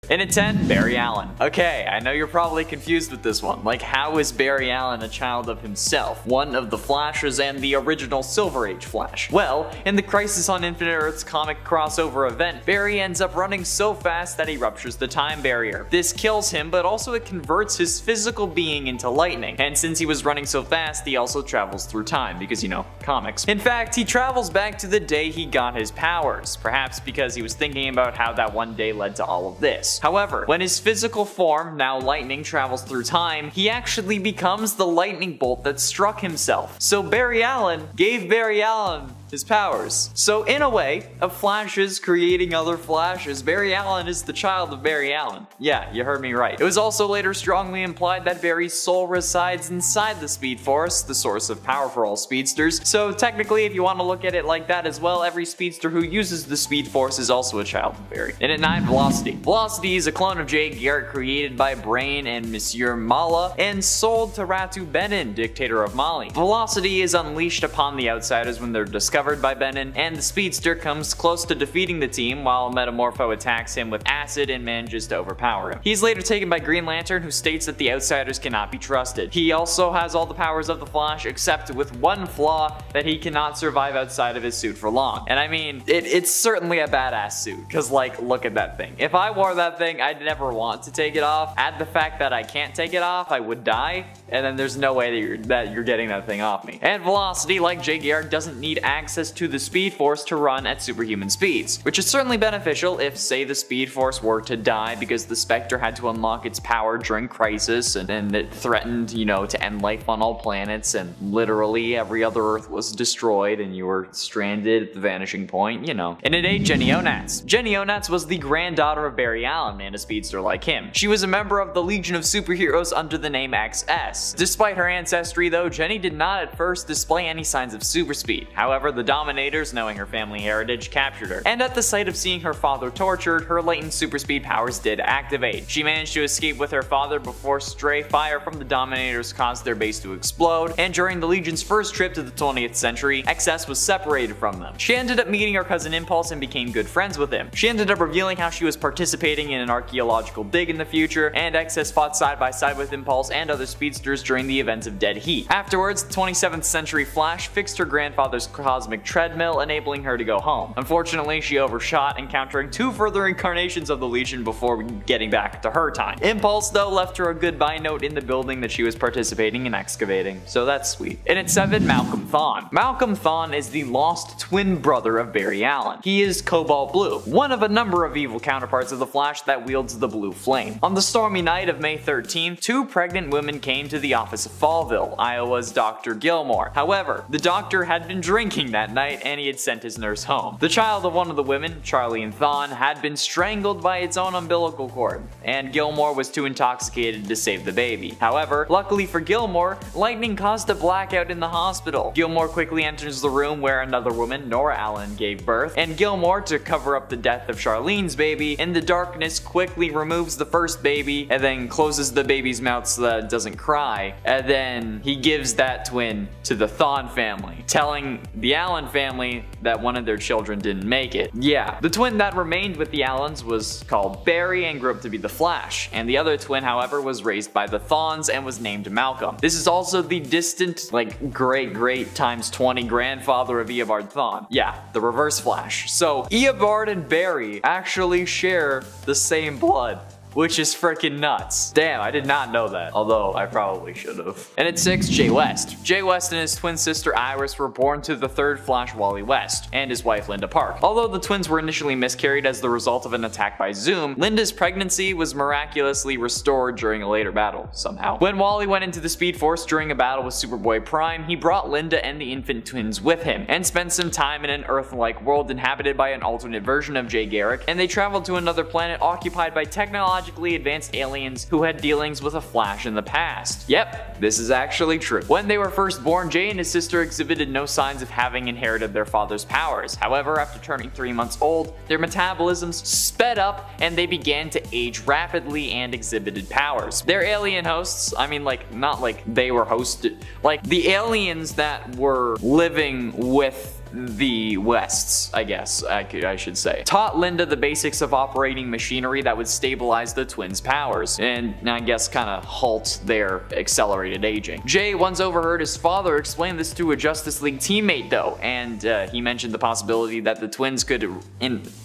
And at 10, Barry Allen. Okay, I know you're probably confused with this one. Like, how is Barry Allen a child of himself? One of the Flashes and the original Silver Age Flash. Well, in the Crisis on Infinite Earths comic crossover event, Barry ends up running so fast that he ruptures the time barrier. This kills him, but also it converts his physical being into lightning. And since he was running so fast, he also travels through time, because, you know, comics. In fact, he travels back to the day he got his powers, perhaps because he was thinking about how that one day led to all of this. However, when his physical form, now lightning, travels through time, he actually becomes the lightning bolt that struck himself. So Barry Allen gave Barry Allen his powers. So in a way, of Flashes creating other Flashes, Barry Allen is the child of Barry Allen. Yeah, you heard me right. It was also later strongly implied that Barry's soul resides inside the Speed Force, the source of power for all speedsters. So technically, if you want to look at it like that as well, every speedster who uses the Speed Force is also a child of Barry. And at 9, Velocity. Velocity is a clone of Jay Garrick created by Brain and Monsieur Mala and sold to Ratu Benin, dictator of Mali. Velocity is unleashed upon the Outsiders when they're discovered by Benin, and the speedster comes close to defeating the team while Metamorpho attacks him with acid and manages to overpower him. He's later taken by Green Lantern, who states that the Outsiders cannot be trusted. He also has all the powers of the Flash, except with one flaw, that he cannot survive outside of his suit for long. And I mean, it's certainly a badass suit, because like, look at that thing. If I wore that thing, I'd never want to take it off. Add the fact that I can't take it off, I would die, and then there's no way that you're getting that thing off me. And Velocity, like Jay Garrick, doesn't need access to the Speed Force to run at superhuman speeds, which is certainly beneficial if, say, the Speed Force were to die because the Spectre had to unlock its power during Crisis and it threatened, you know, to end life on all planets and literally every other Earth was destroyed and you were stranded at the vanishing point, you know. And at 8, Jenny Onatz. Jenny Onatz was the granddaughter of Barry Allen and a speedster like him. She was a member of the Legion of Superheroes under the name XS. Despite her ancestry though, Jenny did not at first display any signs of super speed. However, the Dominators, knowing her family heritage, captured her. And at the sight of seeing her father tortured, her latent super speed powers did activate. She managed to escape with her father before stray fire from the Dominators caused their base to explode, and during the Legion's first trip to the 20th century, XS was separated from them. She ended up meeting her cousin Impulse and became good friends with him. She ended up revealing how she was participating in an archaeological dig in the future, and XS fought side by side with Impulse and other speedsters during the events of Dead Heat. Afterwards, the 27th Century Flash fixed her grandfather's cosmic treadmill, enabling her to go home. Unfortunately, she overshot, encountering 2 further incarnations of the Legion before getting back to her time. Impulse, though, left her a goodbye note in the building that she was participating in excavating, so that's sweet. And at 7, Malcolm Thawne. Malcolm Thawne is the lost twin brother of Barry Allen. He is Cobalt Blue, one of a number of evil counterparts of the Flash that wields the blue flame. On the stormy night of May 13th, 2 pregnant women came to the office of Fallville, Iowa's Dr. Gilmore. However, the doctor had been drinking that night and he had sent his nurse home. The child of one of the women, Charlie Thawne, had been strangled by its own umbilical cord, and Gilmore was too intoxicated to save the baby. However, luckily for Gilmore, lightning caused a blackout in the hospital. Gilmore quickly enters the room where another woman, Nora Allen, gave birth, and Gilmore, to cover up the death of Charlene's baby, in the darkness quickly removes the first baby and then closes the baby's mouth so that it doesn't cry, and then he gives that twin to the Thawne family, telling the Allen family that one of their children didn't make it. Yeah, the twin that remained with the Allens was called Barry and grew up to be the Flash, and the other twin, however, was raised by the Thawnes and was named Malcolm. This is also the distant, like, great times 20 grandfather of Eobard Thawne. Yeah, the Reverse Flash. So Eobard and Barry actually share the same blood, which is freaking nuts. Damn, I did not know that, although I probably should have. And at 6, Jay West. Jay West and his twin sister Iris were born to the third Flash, Wally West, and his wife Linda Park. Although the twins were initially miscarried as the result of an attack by Zoom, Linda's pregnancy was miraculously restored during a later battle, somehow. When Wally went into the Speed Force during a battle with Superboy Prime, he brought Linda and the infant twins with him, and spent some time in an Earth-like world inhabited by an alternate version of Jay Garrick, and they traveled to another planet occupied by technologically advanced aliens who had dealings with a Flash in the past. Yep, this is actually true. When they were first born, Jay and his sister exhibited no signs of having inherited their father's powers. However, after turning 3 months old, their metabolisms sped up and they began to age rapidly and exhibited powers. Their alien hosts, I mean, like, not like they were hosted, like the aliens that were living with the Wests, I guess I should say. Taught Linda the basics of operating machinery that would stabilize the twins' powers, and I guess kind of halt their accelerated aging. Jay once overheard his father explain this to a Justice League teammate though, and he mentioned the possibility that the twins could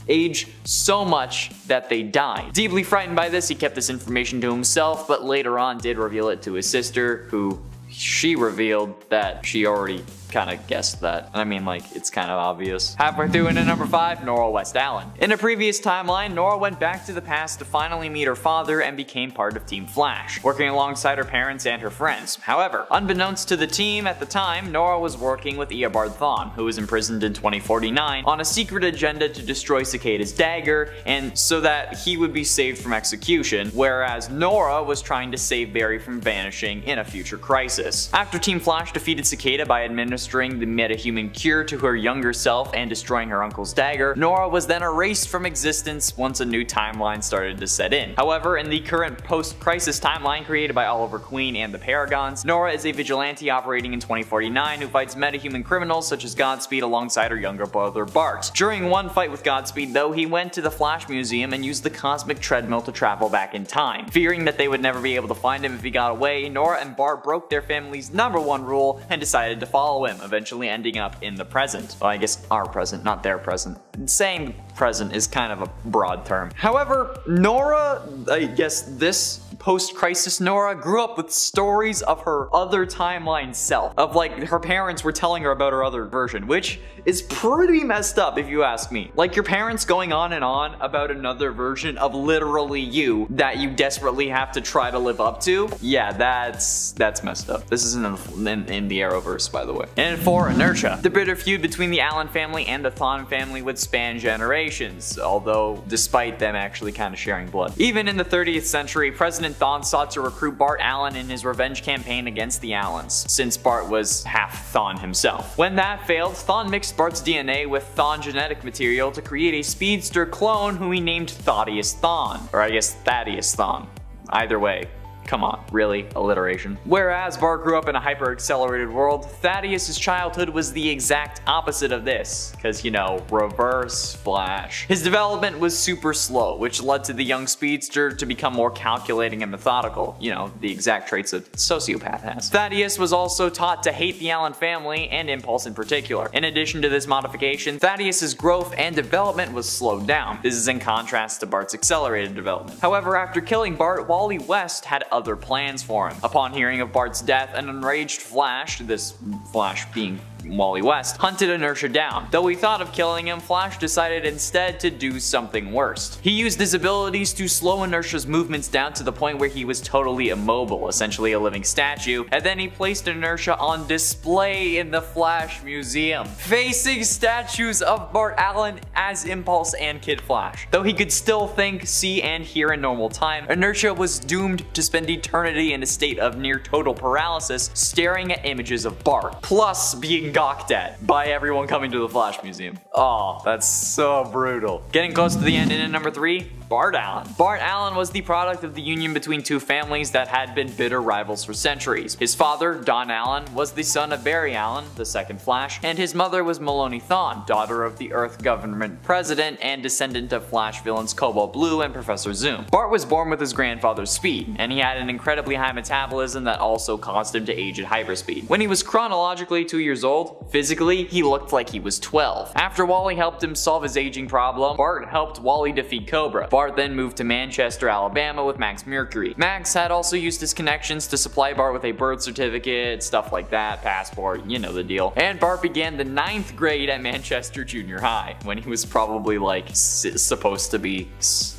age so much that they died. Deeply frightened by this, he kept this information to himself, but later on did reveal it to his sister, who she revealed that she already kind of guessed that. I mean, like, it's kind of obvious. Halfway through into number 5, Nora West Allen. In a previous timeline, Nora went back to the past to finally meet her father and became part of Team Flash, working alongside her parents and her friends. However, unbeknownst to the team at the time, Nora was working with Eobard Thawne, who was imprisoned in 2049, on a secret agenda to destroy Cicada's dagger, and so that he would be saved from execution, whereas Nora was trying to save Barry from vanishing in a future crisis. After Team Flash defeated Cicada by administering the metahuman cure to her younger self and destroying her uncle's dagger, Nora was then erased from existence once a new timeline started to set in. However, in the current post-crisis timeline created by Oliver Queen and the Paragons, Nora is a vigilante operating in 2049 who fights metahuman criminals such as Godspeed alongside her younger brother Bart. During one fight with Godspeed though, he went to the Flash Museum and used the cosmic treadmill to travel back in time. Fearing that they would never be able to find him if he got away, Nora and Bart broke their family's #1 rule and decided to follow him, eventually ending up in the present. Well, I guess our present, not their present. Saying present is kind of a broad term. However, Nora, I guess this post-crisis Nora, grew up with stories of her other timeline self. Of like, her parents were telling her about her other version, which is pretty messed up if you ask me. Like your parents going on and on about another version of literally you that you desperately have to try to live up to. Yeah, that's messed up. This is in the Arrowverse, by the way. And 4, Inertia. The bitter feud between the Allen family and the Thawne family would span generations, although despite them actually kind of sharing blood. Even in the 30th century, President Thawne sought to recruit Bart Allen in his revenge campaign against the Allens, since Bart was half Thawne himself. When that failed, Thawne mixed Bart's DNA with Thawne genetic material to create a speedster clone who he named Thaddeus Thawne. Or I guess Thaddeus Thawne. Either way. Come on, really? Alliteration. Whereas Bart grew up in a hyper-accelerated world, Thaddeus' childhood was the exact opposite of this. Cause you know, reverse Flash. His development was super slow, which led to the young speedster to become more calculating and methodical. You know, the exact traits a sociopath has. Thaddeus was also taught to hate the Allen family, and Impulse in particular. In addition to this modification, Thaddeus' growth and development was slowed down. This is in contrast to Bart's accelerated development. However, after killing Bart, Wally West had other plans for him. Upon hearing of Bart's death, an enraged Flash, this Flash being Wally West, hunted Inertia down. Though he thought of killing him, Flash decided instead to do something worse. He used his abilities to slow Inertia's movements down to the point where he was totally immobile, essentially a living statue, and then he placed Inertia on display in the Flash Museum, facing statues of Bart Allen as Impulse and Kid Flash. Though he could still think, see, and hear in normal time, Inertia was doomed to spend eternity in a state of near total paralysis, staring at images of Bart, plus being gawked at by everyone coming to the Flash Museum. Oh, that's so brutal. Getting close to the end, and in number 3, Bart Allen. Bart Allen was the product of the union between two families that had been bitter rivals for centuries. His father, Don Allen, was the son of Barry Allen, the second Flash, and his mother was Maloney Thawne, daughter of the Earth government president and descendant of Flash villains Cobalt Blue and Professor Zoom. Bart was born with his grandfather's speed, and he had an incredibly high metabolism that also caused him to age at hyperspeed. When he was chronologically 2 years old, physically, he looked like he was 12. After Wally helped him solve his aging problem, Bart helped Wally defeat Cobra. Bart then moved to Manchester, Alabama with Max Mercury. Max had also used his connections to supply Bart with a birth certificate, stuff like that, passport, you know the deal. And Bart began the 9th grade at Manchester Junior High, when he was probably like supposed to be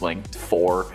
like 4.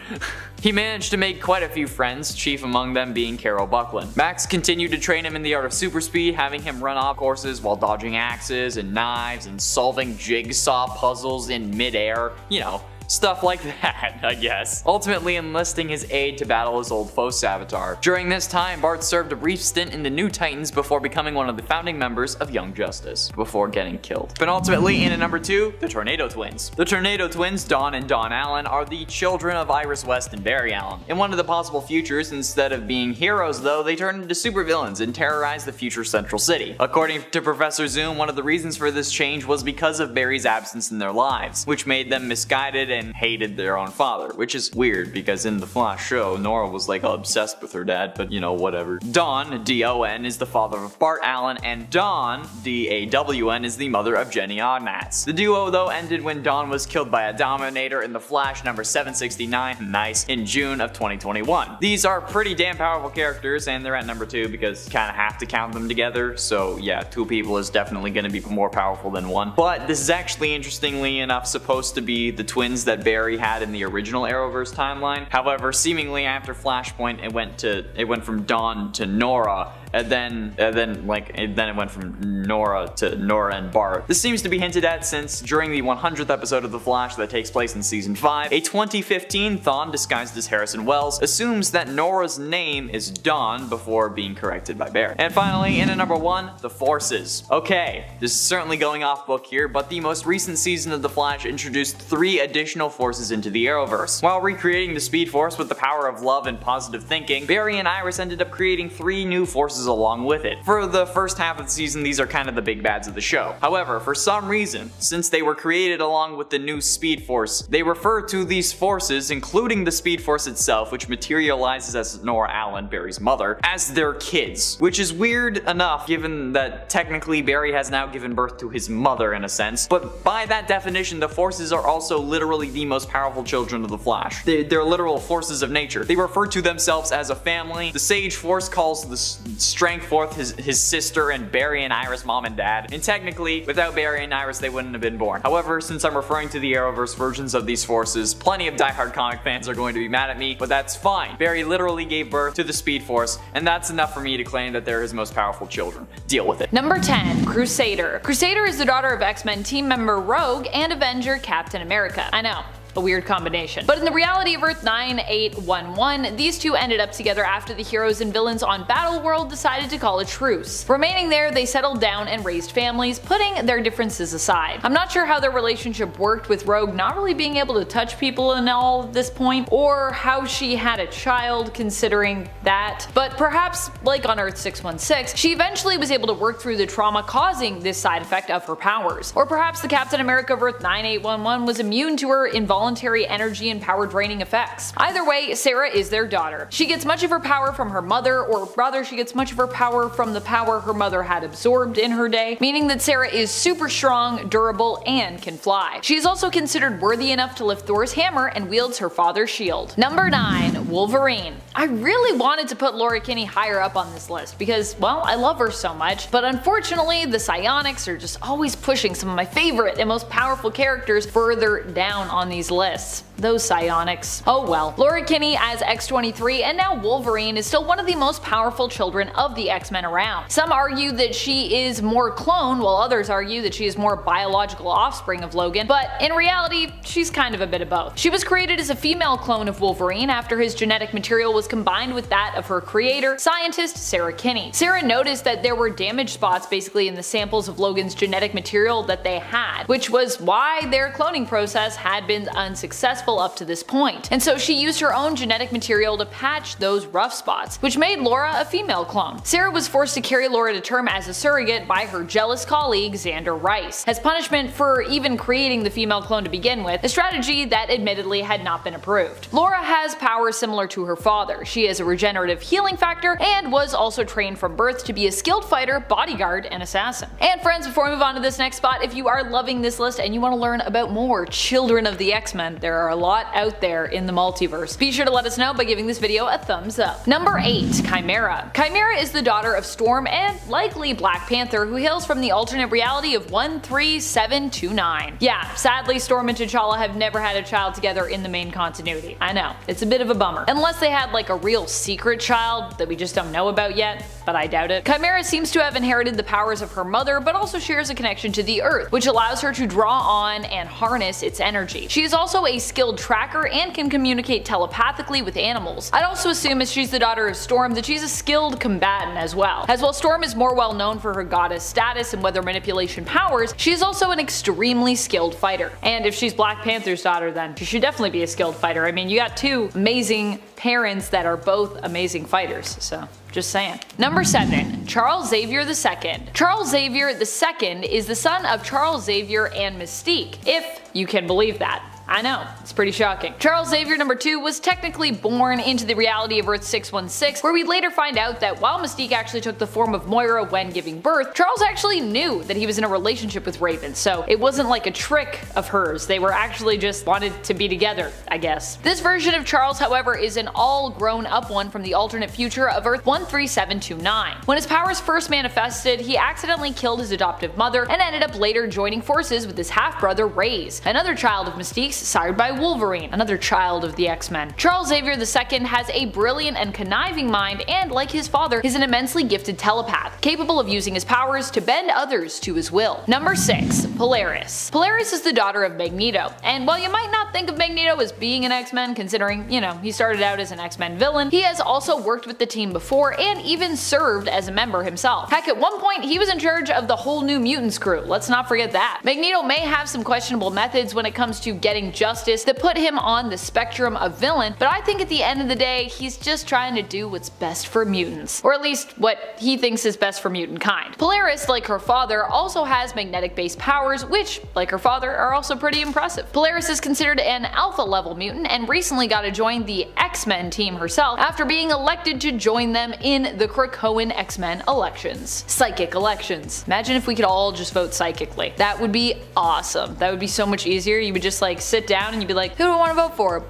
He managed to make quite a few friends, chief among them being Carol Buckland. Max continued to train him in the art of super speed, having him run off courses while dodging axes and knives and solving jigsaw puzzles in midair. You know, Stuff like that, I guess. Ultimately enlisting his aid to battle his old foe Savitar. During this time, Bart served a brief stint in the New Titans before becoming one of the founding members of Young Justice, before getting killed. But ultimately, in at number 2, the Tornado Twins. The Tornado Twins, Dawn and Dawn Allen, are the children of Iris West and Barry Allen. In one of the possible futures, instead of being heroes though, they turn into supervillains and terrorize the future Central City. According to Professor Zoom, one of the reasons for this change was because of Barry's absence in their lives, which made them misguided and hated their own father, which is weird because in the Flash show, Nora was like obsessed with her dad, but you know, whatever. Dawn, D-O-N, is the father of Bart Allen, and Dawn, D-A-W-N, is the mother of Jenny Ognatz. The duo though ended when Dawn was killed by a Dominator in the Flash number 769, nice, in June of 2021. These are pretty damn powerful characters, and they're at number 2 because you kinda have to count them together, so yeah, 2 people is definitely gonna be more powerful than 1. But this is actually, interestingly enough, supposed to be the twins that Barry had in the original Arrowverse timeline. However, seemingly after Flashpoint, it went from Dawn to Nora, and then it went from Nora to Nora and Bart. This seems to be hinted at since during the 100th episode of The Flash that takes place in season 5, a 2015 Thawne disguised as Harrison Wells assumes that Nora's name is Dawn before being corrected by Barry. And finally, in at number 1, the Forces. Okay, this is certainly going off book here, but the most recent season of The Flash introduced 3 additional forces into the Arrowverse. While recreating the Speed Force with the power of love and positive thinking, Barry and Iris ended up creating 3 new forces along with it. For the first half of the season, these are kind of the big bads of the show. However, for some reason, since they were created along with the new Speed Force, they refer to these forces, including the Speed Force itself, which materializes as Nora Allen, Barry's mother, as their kids. Which is weird enough given that technically Barry has now given birth to his mother in a sense, but by that definition, the forces are also literally the most powerful children of the Flash. They're literal forces of nature. They refer to themselves as a family. The Sage Force calls the Strength Force his sister, and Barry and Iris mom and dad. And technically, without Barry and Iris, they wouldn't have been born. However, since I'm referring to the Arrowverse versions of these forces, plenty of diehard comic fans are going to be mad at me, but that's fine. Barry literally gave birth to the Speed Force, and that's enough for me to claim that they're his most powerful children. Deal with it. Number 10, Crusader. Crusader is the daughter of X-Men team member Rogue and Avenger Captain America. I know, a weird combination. But in the reality of Earth 9811, these two ended up together after the heroes and villains on Battleworld decided to call a truce. Remaining there, they settled down and raised families, putting their differences aside. I'm not sure how their relationship worked, with Rogue not really being able to touch people and all at this point, or how she had a child considering that, but perhaps, like on Earth 616, she eventually was able to work through the trauma causing this side effect of her powers. Or perhaps the Captain America of Earth 9811 was immune to her involuntary energy and power draining effects. Either way, Sarah is their daughter. She gets much of her power from her mother, or rather she gets much of her power from the power her mother had absorbed in her day, meaning that Sarah is super strong, durable, and can fly. She is also considered worthy enough to lift Thor's hammer and wields her father's shield. Number 9, Wolverine. I really wanted to put Laura Kinney higher up on this list because, well, I love her so much, but unfortunately the Psionics are just always pushing some of my favorite and most powerful characters further down on these lists. Those Psionics. Oh well. Laura Kinney as X-23 and now Wolverine is still one of the most powerful children of the X-Men around. Some argue that she is more clone, while others argue that she is more biological offspring of Logan, but in reality, she's kind of a bit of both. She was created as a female clone of Wolverine after his genetic material was combined with that of her creator, scientist Sarah Kinney. Sarah noticed that there were damage spots basically in the samples of Logan's genetic material that they had, which was why their cloning process had been unsuccessful up to this point. And so she used her own genetic material to patch those rough spots, which made Laura a female clone. Sarah was forced to carry Laura to term as a surrogate by her jealous colleague Xander Rice, as punishment for even creating the female clone to begin with, a strategy that admittedly had not been approved. Laura has powers similar to her father. She has a regenerative healing factor and was also trained from birth to be a skilled fighter, bodyguard, and assassin. And friends, before we move on to this next spot, if you are loving this list and you want to learn about more children of the X-Men, there are a lot out there in the multiverse. Be sure to let us know by giving this video a thumbs up. Number 8. Chimera. Chimera is the daughter of Storm and likely Black Panther, who hails from the alternate reality of 13729. Yeah, sadly Storm and T'Challa have never had a child together in the main continuity. I know, it's a bit of a bummer. Unless they had like a real secret child that we just don't know about yet, but I doubt it. Chimera seems to have inherited the powers of her mother, but also shares a connection to the Earth, which allows her to draw on and harness its energy. She is also a skilled tracker and can communicate telepathically with animals. I'd also assume, as she's the daughter of Storm, that she's a skilled combatant as well. As while Storm is more well known for her goddess status and weather manipulation powers, she is also an extremely skilled fighter. And if she's Black Panther's daughter, then she should definitely be a skilled fighter. I mean, you got two amazing parents that are both amazing fighters, so just saying. Number 7. Charles Xavier II. Charles Xavier II is the son of Charles Xavier and Mystique, if you can believe that. I know, it's pretty shocking. Charles Xavier II was technically born into the reality of Earth 616, where we later find out that while Mystique actually took the form of Moira when giving birth, Charles actually knew that he was in a relationship with Raven, so it wasn't like a trick of hers. They were actually just wanted to be together, I guess. This version of Charles, however, is an all grown up one from the alternate future of Earth 13729. When his powers first manifested, he accidentally killed his adoptive mother and ended up later joining forces with his half-brother Raze, another child of Mystique's sired by Wolverine, another child of the X-Men. Charles Xavier II has a brilliant and conniving mind and, like his father, is an immensely gifted telepath, capable of using his powers to bend others to his will. Number 6. Polaris. Polaris is the daughter of Magneto, and while you might not think of Magneto as being an X-Men, considering, you know, he started out as an X-Men villain, he has also worked with the team before and even served as a member himself. Heck, at one point he was in charge of the whole New Mutants crew, let's not forget that. Magneto may have some questionable methods when it comes to getting justice that put him on the spectrum of villain, but I think at the end of the day, he's just trying to do what's best for mutants. Or at least what he thinks is best for mutant kind. Polaris, like her father, also has magnetic-based powers, which, like her father, are also pretty impressive. Polaris is considered an alpha-level mutant and recently got to join the X-Men team herself after being elected to join them in the Krakoan X-Men elections. Psychic elections. Imagine if we could all just vote psychically. That would be awesome. That would be so much easier. You would just like sit down and you'd be like, who do I want to vote for?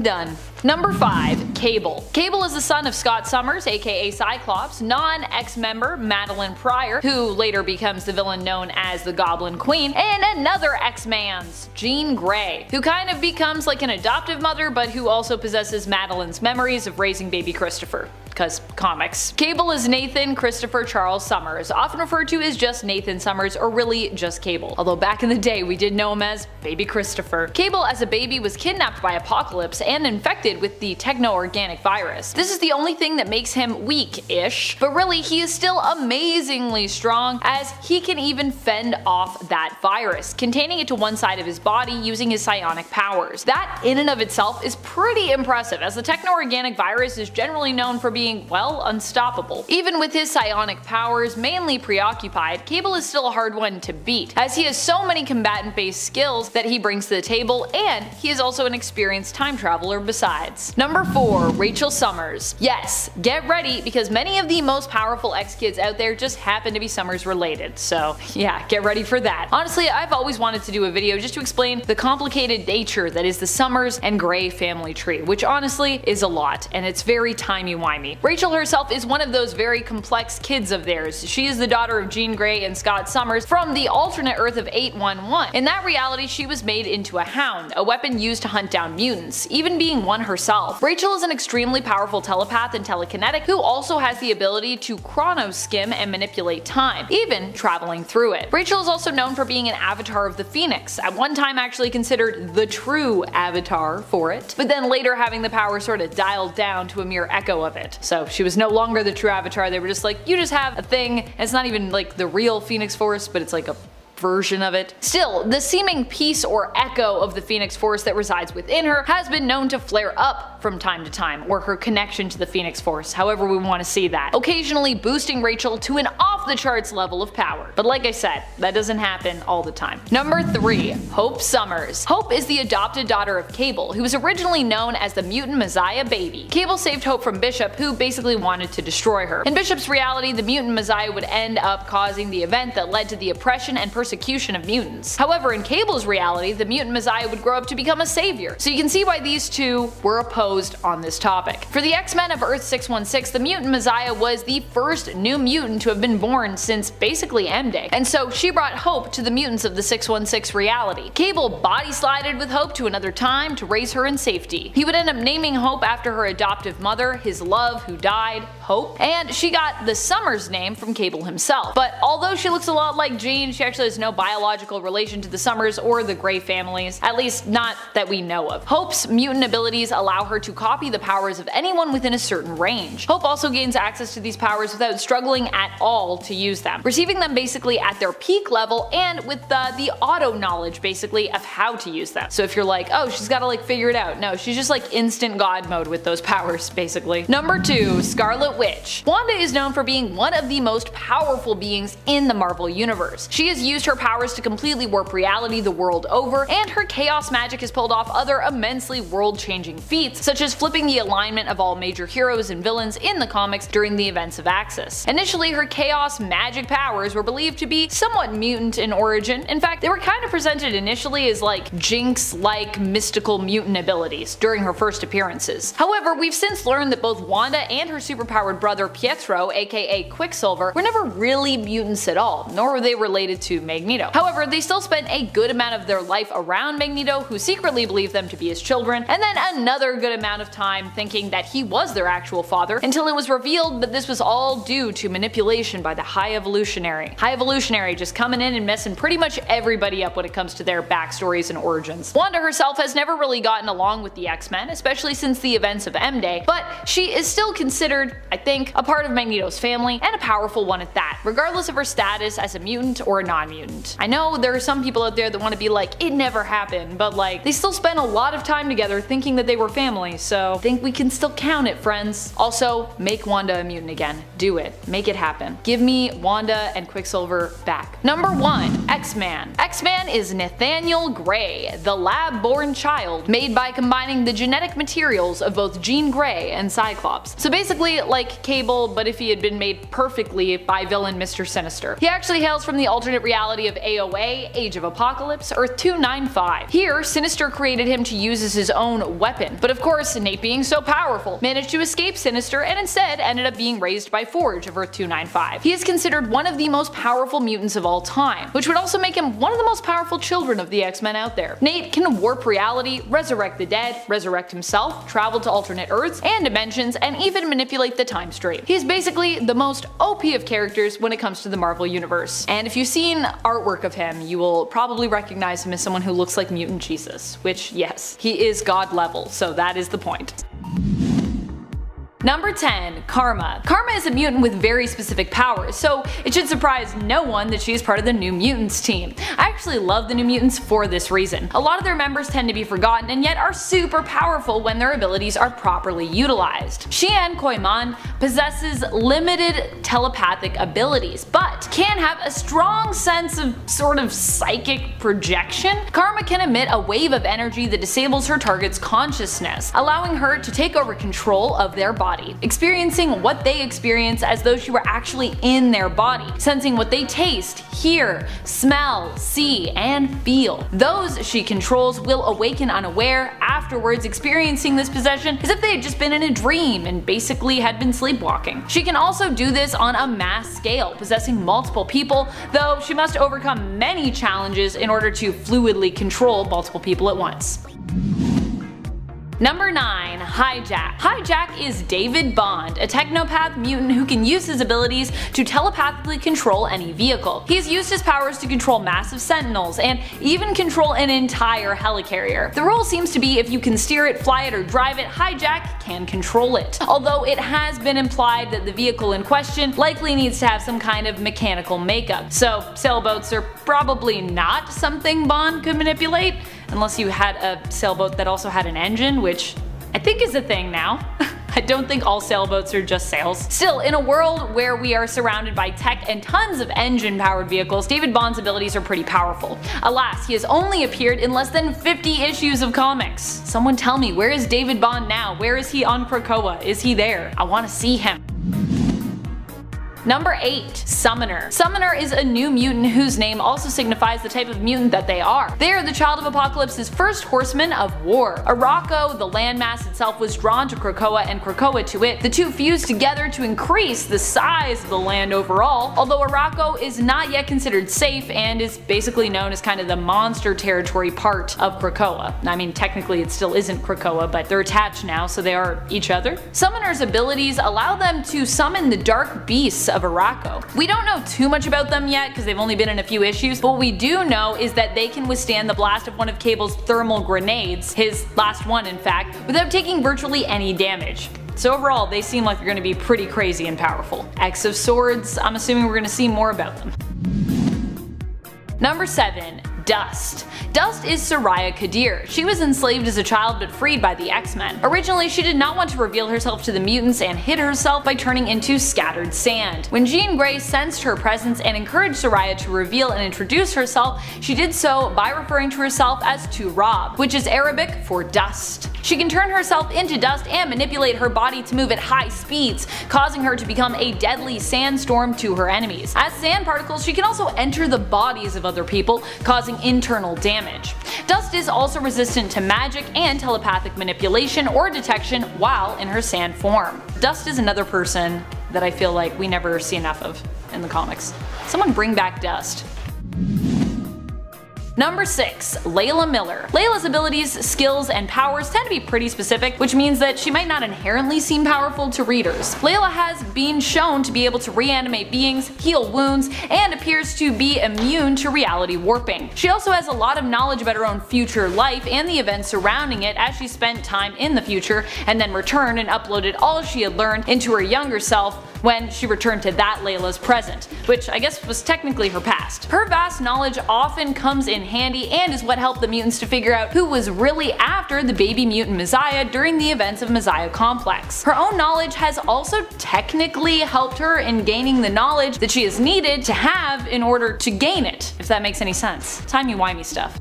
Done. Number 5. Cable. Cable is the son of Scott Summers, aka Cyclops, non-X member Madeline Pryor, who later becomes the villain known as the Goblin Queen, and another X-Man's, Jean Grey, who kind of becomes like an adoptive mother but who also possesses Madeline's memories of raising baby Christopher. Because comics. Cable is Nathan Christopher Charles Summers, often referred to as just Nathan Summers or really just Cable, although back in the day we did know him as Baby Christopher. Cable as a baby was kidnapped by Apocalypse and infected with the techno-organic virus. This is the only thing that makes him weak-ish, but really he is still amazingly strong as he can even fend off that virus, containing it to one side of his body using his psionic powers. That in and of itself is pretty impressive, as the techno-organic virus is generally known for being, well, unstoppable. Even with his psionic powers mainly preoccupied, Cable is still a hard one to beat, as he has so many combatant-based skills that he brings to the table, and he is also an experienced time traveler besides. Number 4. Rachel Summers. Yes, get ready, because many of the most powerful X-Kids out there just happen to be Summers related, so yeah, get ready for that. Honestly, I've always wanted to do a video just to explain the complicated nature that is the Summers and Grey family tree, which honestly is a lot, and it's very timey-wimey. Rachel herself is one of those very complex kids of theirs. She is the daughter of Jean Grey and Scott Summers from the alternate Earth of 811. In that reality, she was made into a hound, a weapon used to hunt down mutants, even being one herself. Rachel is an extremely powerful telepath and telekinetic who also has the ability to chronoskim and manipulate time, even traveling through it. Rachel is also known for being an avatar of the Phoenix, at one time actually considered the true avatar for it, but then later having the power sort of dialed down to a mere echo of it. So she was no longer the true avatar, they were just like, you just have a thing, and it's not even like the real Phoenix Force, but it's like a version of it. Still, the seeming piece or echo of the Phoenix Force that resides within her has been known to flare up from time to time, or her connection to the Phoenix Force, however we want to see that, occasionally boosting Rachel to an off off the charts level of power. But like I said, that doesn't happen all the time. Number 3. Hope Summers. Hope is the adopted daughter of Cable, who was originally known as the Mutant Messiah Baby. Cable saved Hope from Bishop, who basically wanted to destroy her. In Bishop's reality, the Mutant Messiah would end up causing the event that led to the oppression and persecution of mutants. However, in Cable's reality, the Mutant Messiah would grow up to become a savior. So you can see why these two were opposed on this topic. For the X-Men of Earth 616, the Mutant Messiah was the first new mutant to have been born since basically M-Day, and so she brought hope to the mutants of the 616 reality. Cable body slided with Hope to another time to raise her in safety. He would end up naming Hope after her adoptive mother, his love who died, Hope, and she got the Summers name from Cable himself. But although she looks a lot like Jean, she actually has no biological relation to the Summers or the Grey families, at least not that we know of. Hope's mutant abilities allow her to copy the powers of anyone within a certain range. Hope also gains access to these powers without struggling at all to use them, receiving them basically at their peak level and with the auto knowledge basically of how to use them. So if you're like, oh, she's gotta like figure it out, no, she's just like instant god mode with those powers basically. Number 2. Scarlet Witch. Wanda is known for being one of the most powerful beings in the Marvel Universe. She has used her powers to completely warp reality the world over, and her chaos magic has pulled off other immensely world-changing feats, such as flipping the alignment of all major heroes and villains in the comics during the events of Axis. Initially, her chaos magic powers were believed to be somewhat mutant in origin. In fact, they were kind of presented initially as like Jinx-like mystical mutant abilities during her first appearances. However, we've since learned that both Wanda and her superpowered brother Pietro, aka Quicksilver, were never really mutants at all, nor were they related to Magneto. However, they still spent a good amount of their life around Magneto, who secretly believed them to be his children, and then another good amount of time thinking that he was their actual father, until it was revealed that this was all due to manipulation by the High Evolutionary. High Evolutionary just coming in and messing pretty much everybody up when it comes to their backstories and origins. Wanda herself has never really gotten along with the X-Men, especially since the events of M-Day, but she is still considered, I think, a part of Magneto's family, and a powerful one at that, regardless of her status as a mutant or a non-mutant. I know there are some people out there that want to be like, it never happened, but like, they still spent a lot of time together thinking that they were family, so I think we can still count it, friends. Also, make Wanda a mutant again. Do it. Make it happen. Give me Wanda and Quicksilver back. Number 1. X-Man. X-Man is Nathaniel Grey, the lab-born child made by combining the genetic materials of both Jean Grey and Cyclops. So basically like Cable, but if he had been made perfectly by villain Mr. Sinister. He actually hails from the alternate reality of AOA, Age of Apocalypse, Earth 295. Here, Sinister created him to use as his own weapon, but of course, Nate being so powerful, managed to escape Sinister and instead ended up being raised by Forge of Earth 295. He is considered one of the most powerful mutants of all time, which would also make him one of the most powerful children of the X-Men out there. Nate can warp reality, resurrect the dead, resurrect himself, travel to alternate Earths and dimensions, and even manipulate the time stream. He's basically the most OP of characters when it comes to the Marvel Universe. And if you've seen artwork of him, you will probably recognize him as someone who looks like Mutant Jesus, which yes, he is god level, so that is the point. Number 10. Karma. Karma is a mutant with very specific powers, so it should surprise no one that she is part of the New Mutants team. I actually love the New Mutants for this reason. A lot of their members tend to be forgotten and yet are super powerful when their abilities are properly utilized. Xian Koiman possesses limited telepathic abilities, but can have a strong sense of sort of psychic projection. Karma can emit a wave of energy that disables her target's consciousness, allowing her to take over control of their body, experiencing what they experience as though she were actually in their body, sensing what they taste, hear, smell, see, and feel. Those she controls will awaken unaware, afterwards experiencing this possession as if they had just been in a dream and basically had been sleepwalking. She can also do this on a mass scale, possessing multiple people, though she must overcome many challenges in order to fluidly control multiple people at once. Number 9. Hijack. Hijack is David Bond, a technopath mutant who can use his abilities to telepathically control any vehicle. He has used his powers to control massive sentinels and even control an entire helicarrier. The rule seems to be if you can steer it, fly it, or drive it, Hijack can control it. Although it has been implied that the vehicle in question likely needs to have some kind of mechanical makeup, so sailboats are probably not something Bond could manipulate, unless you had a sailboat that also had an engine, which I think is a thing now. I don't think all sailboats are just sails. Still, in a world where we are surrounded by tech and tons of engine-powered vehicles, David Bond's abilities are pretty powerful. Alas, he has only appeared in less than 50 issues of comics. Someone tell me, where is David Bond now? Where is he on Krakoa? Is he there? I want to see him. Number 8. Summoner. Summoner is a new mutant whose name also signifies the type of mutant that they are. They are the child of Apocalypse's first horsemen of war. Arakko, the landmass itself, was drawn to Krakoa and Krakoa to it. The two fused together to increase the size of the land overall, although Arakko is not yet considered safe and is basically known as kind of the monster territory part of Krakoa. I mean, technically it still isn't Krakoa, but they're attached now, so they are each other. Summoner's abilities allow them to summon the dark beasts of Arakko. We don't know too much about them yet because they've only been in a few issues, but what we do know is that they can withstand the blast of one of Cable's thermal grenades, his last one in fact, without taking virtually any damage. So overall, they seem like they're going to be pretty crazy and powerful. X of Swords, I'm assuming we're going to see more about them. Number 7. Dust. Dust is Soraya Kadir. She was enslaved as a child but freed by the X-Men. Originally, she did not want to reveal herself to the mutants and hid herself by turning into scattered sand. When Jean Grey sensed her presence and encouraged Soraya to reveal and introduce herself, she did so by referring to herself as Turab, which is Arabic for dust. She can turn herself into dust and manipulate her body to move at high speeds, causing her to become a deadly sandstorm to her enemies. As sand particles, she can also enter the bodies of other people, causing internal damage. Dust is also resistant to magic and telepathic manipulation or detection while in her sand form. Dust is another person that I feel like we never see enough of in the comics. Someone bring back Dust. Number 6. Layla Miller. Layla's abilities, skills, and powers tend to be pretty specific, which means that she might not inherently seem powerful to readers. Layla has been shown to be able to reanimate beings, heal wounds, and appears to be immune to reality warping. She also has a lot of knowledge about her own future life and the events surrounding it, as she spent time in the future and then returned and uploaded all she had learned into her younger self when she returned to that Layla's present, which I guess was technically her past. Her vast knowledge often comes in handy and is what helped the mutants to figure out who was really after the baby mutant Messiah during the events of Messiah Complex. Her own knowledge has also technically helped her in gaining the knowledge that she is needed to have in order to gain it, if that makes any sense. Timey-wimey stuff.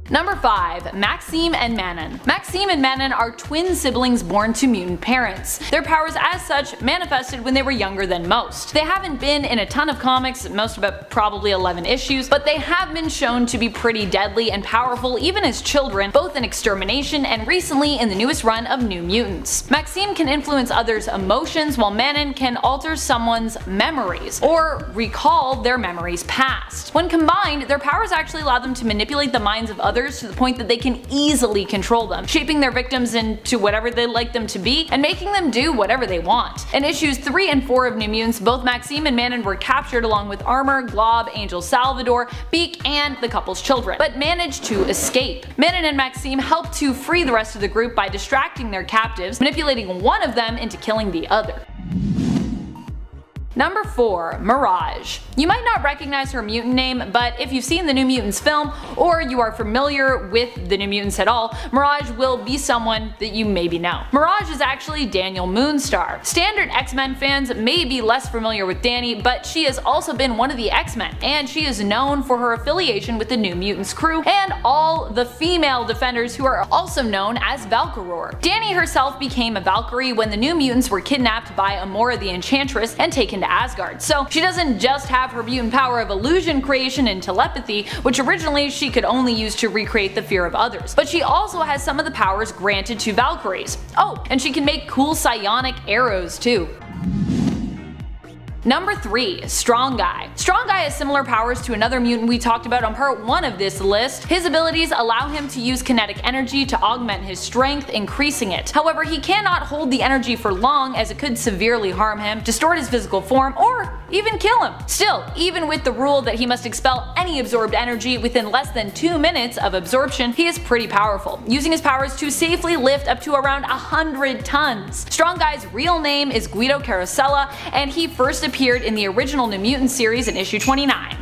Number 5. Maxime and Manon. Maxime and Manon are twin siblings born to mutant parents. Their powers as such manifested when they were younger than most. They haven't been in a ton of comics, most about probably 11 issues, but they have been shown to be pretty deadly and powerful even as children, both in Extermination and recently in the newest run of New Mutants. Maxime can influence others' emotions while Manon can alter someone's memories, or recall their memories past. When combined, their powers actually allow them to manipulate the minds of others to the point that they can easily control them, shaping their victims into whatever they'd like them to be and making them do whatever they want. In issues 3 and 4 of New Mutants, both Maxime and Manon were captured along with Armor, Glob, Angel Salvador, Beak, and the couple's children, but managed to escape. Manon and Maxime helped to free the rest of the group by distracting their captives, manipulating one of them into killing the other. Number 4. Mirage. You might not recognize her mutant name, but if you've seen the New Mutants film, or you are familiar with the New Mutants at all, Mirage will be someone that you maybe know. Mirage is actually Daniel Moonstar. Standard X-Men fans may be less familiar with Dani, but she has also been one of the X-Men, and she is known for her affiliation with the New Mutants crew and all the female defenders who are also known as Valkyror. Dani herself became a Valkyrie when the New Mutants were kidnapped by Amora the Enchantress and taken to Asgard, so she doesn't just have her mutant power of illusion creation and telepathy, which originally she could only use to recreate the fear of others, but she also has some of the powers granted to Valkyries. Oh, and she can make cool psionic arrows too. Number 3. Strong Guy. Strong Guy has similar powers to another mutant we talked about on part 1 of this list. His abilities allow him to use kinetic energy to augment his strength, increasing it. However, he cannot hold the energy for long as it could severely harm him, distort his physical form, or even kill him. Still, even with the rule that he must expel any absorbed energy within less than 2 minutes of absorption, he is pretty powerful, using his powers to safely lift up to around 100 tons. Strong Guy's real name is Guido Carosella, and he first appeared in the original New Mutants series in issue 29.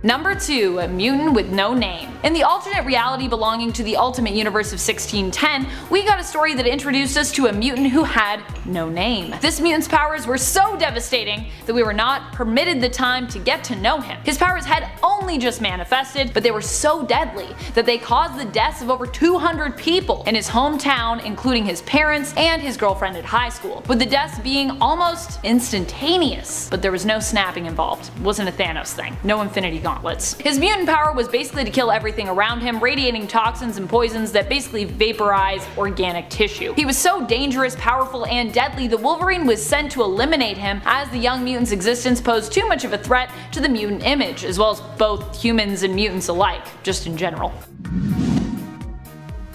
Number 2. A mutant with no name. In the alternate reality belonging to the Ultimate Universe of 1610, we got a story that introduced us to a mutant who had no name. This mutant's powers were so devastating that we were not permitted the time to get to know him. His powers had only just manifested, but they were so deadly that they caused the deaths of over 200 people in his hometown, including his parents and his girlfriend at high school, with the deaths being almost instantaneous. But there was no snapping involved. It wasn't a Thanos thing. No Infinity Gauntlets. His mutant power was basically to kill everything around him, radiating toxins and poisons that basically vaporize organic tissue. He was so dangerous, powerful, and deadly that Wolverine was sent to eliminate him, as the young mutant's existence posed too much of a threat to the mutant image, as well as both humans and mutants alike, just in general.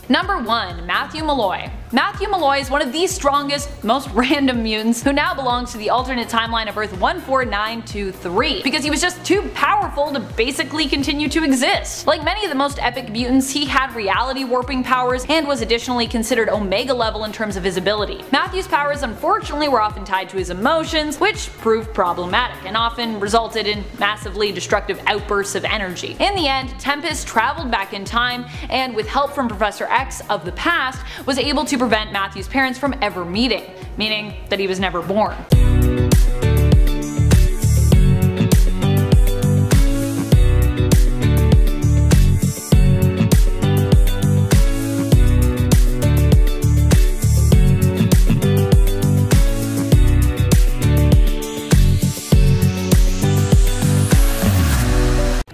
Number 1. Matthew Malloy. Matthew Malloy is one of the strongest, most random mutants who now belongs to the alternate timeline of Earth 14923 because he was just too powerful to basically continue to exist. Like many of the most epic mutants, he had reality warping powers and was additionally considered Omega level in terms of his ability. Matthew's powers unfortunately were often tied to his emotions, which proved problematic and often resulted in massively destructive outbursts of energy. In the end, Tempest traveled back in time and, with help from Professor X of the past, was able to prevent Matthew's parents from ever meeting, meaning that he was never born.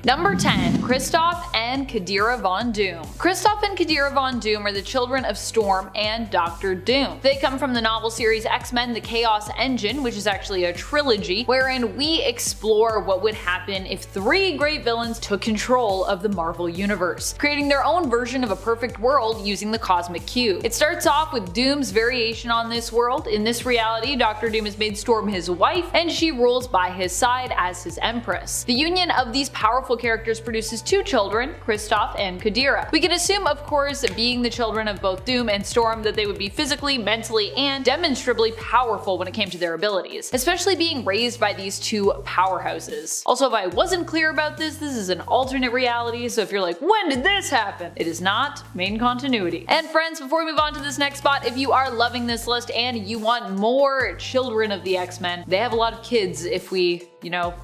Number 10. Kristoff and Kadira Von Doom. Kristoff and Kadira Von Doom are the children of Storm and Dr. Doom. They come from the novel series X-Men: The Chaos Engine, which is actually a trilogy wherein we explore what would happen if 3 great villains took control of the Marvel Universe, creating their own version of a perfect world using the Cosmic Cube. It starts off with Doom's variation on this world. In this reality, Dr. Doom has made Storm his wife, and she rules by his side as his Empress. The union of these powerful characters produces 2 children, Kristoff and Kadira. We can assume, of course, being the children of both Doom and Storm, that they would be physically, mentally, and demonstrably powerful when it came to their abilities, especially being raised by these 2 powerhouses. Also, if I wasn't clear about this is an alternate reality, so if you're like, when did this happen? It is not main continuity. And friends, before we move on to this next spot, if you are loving this list and you want more children of the X-Men, they have a lot of kids if we,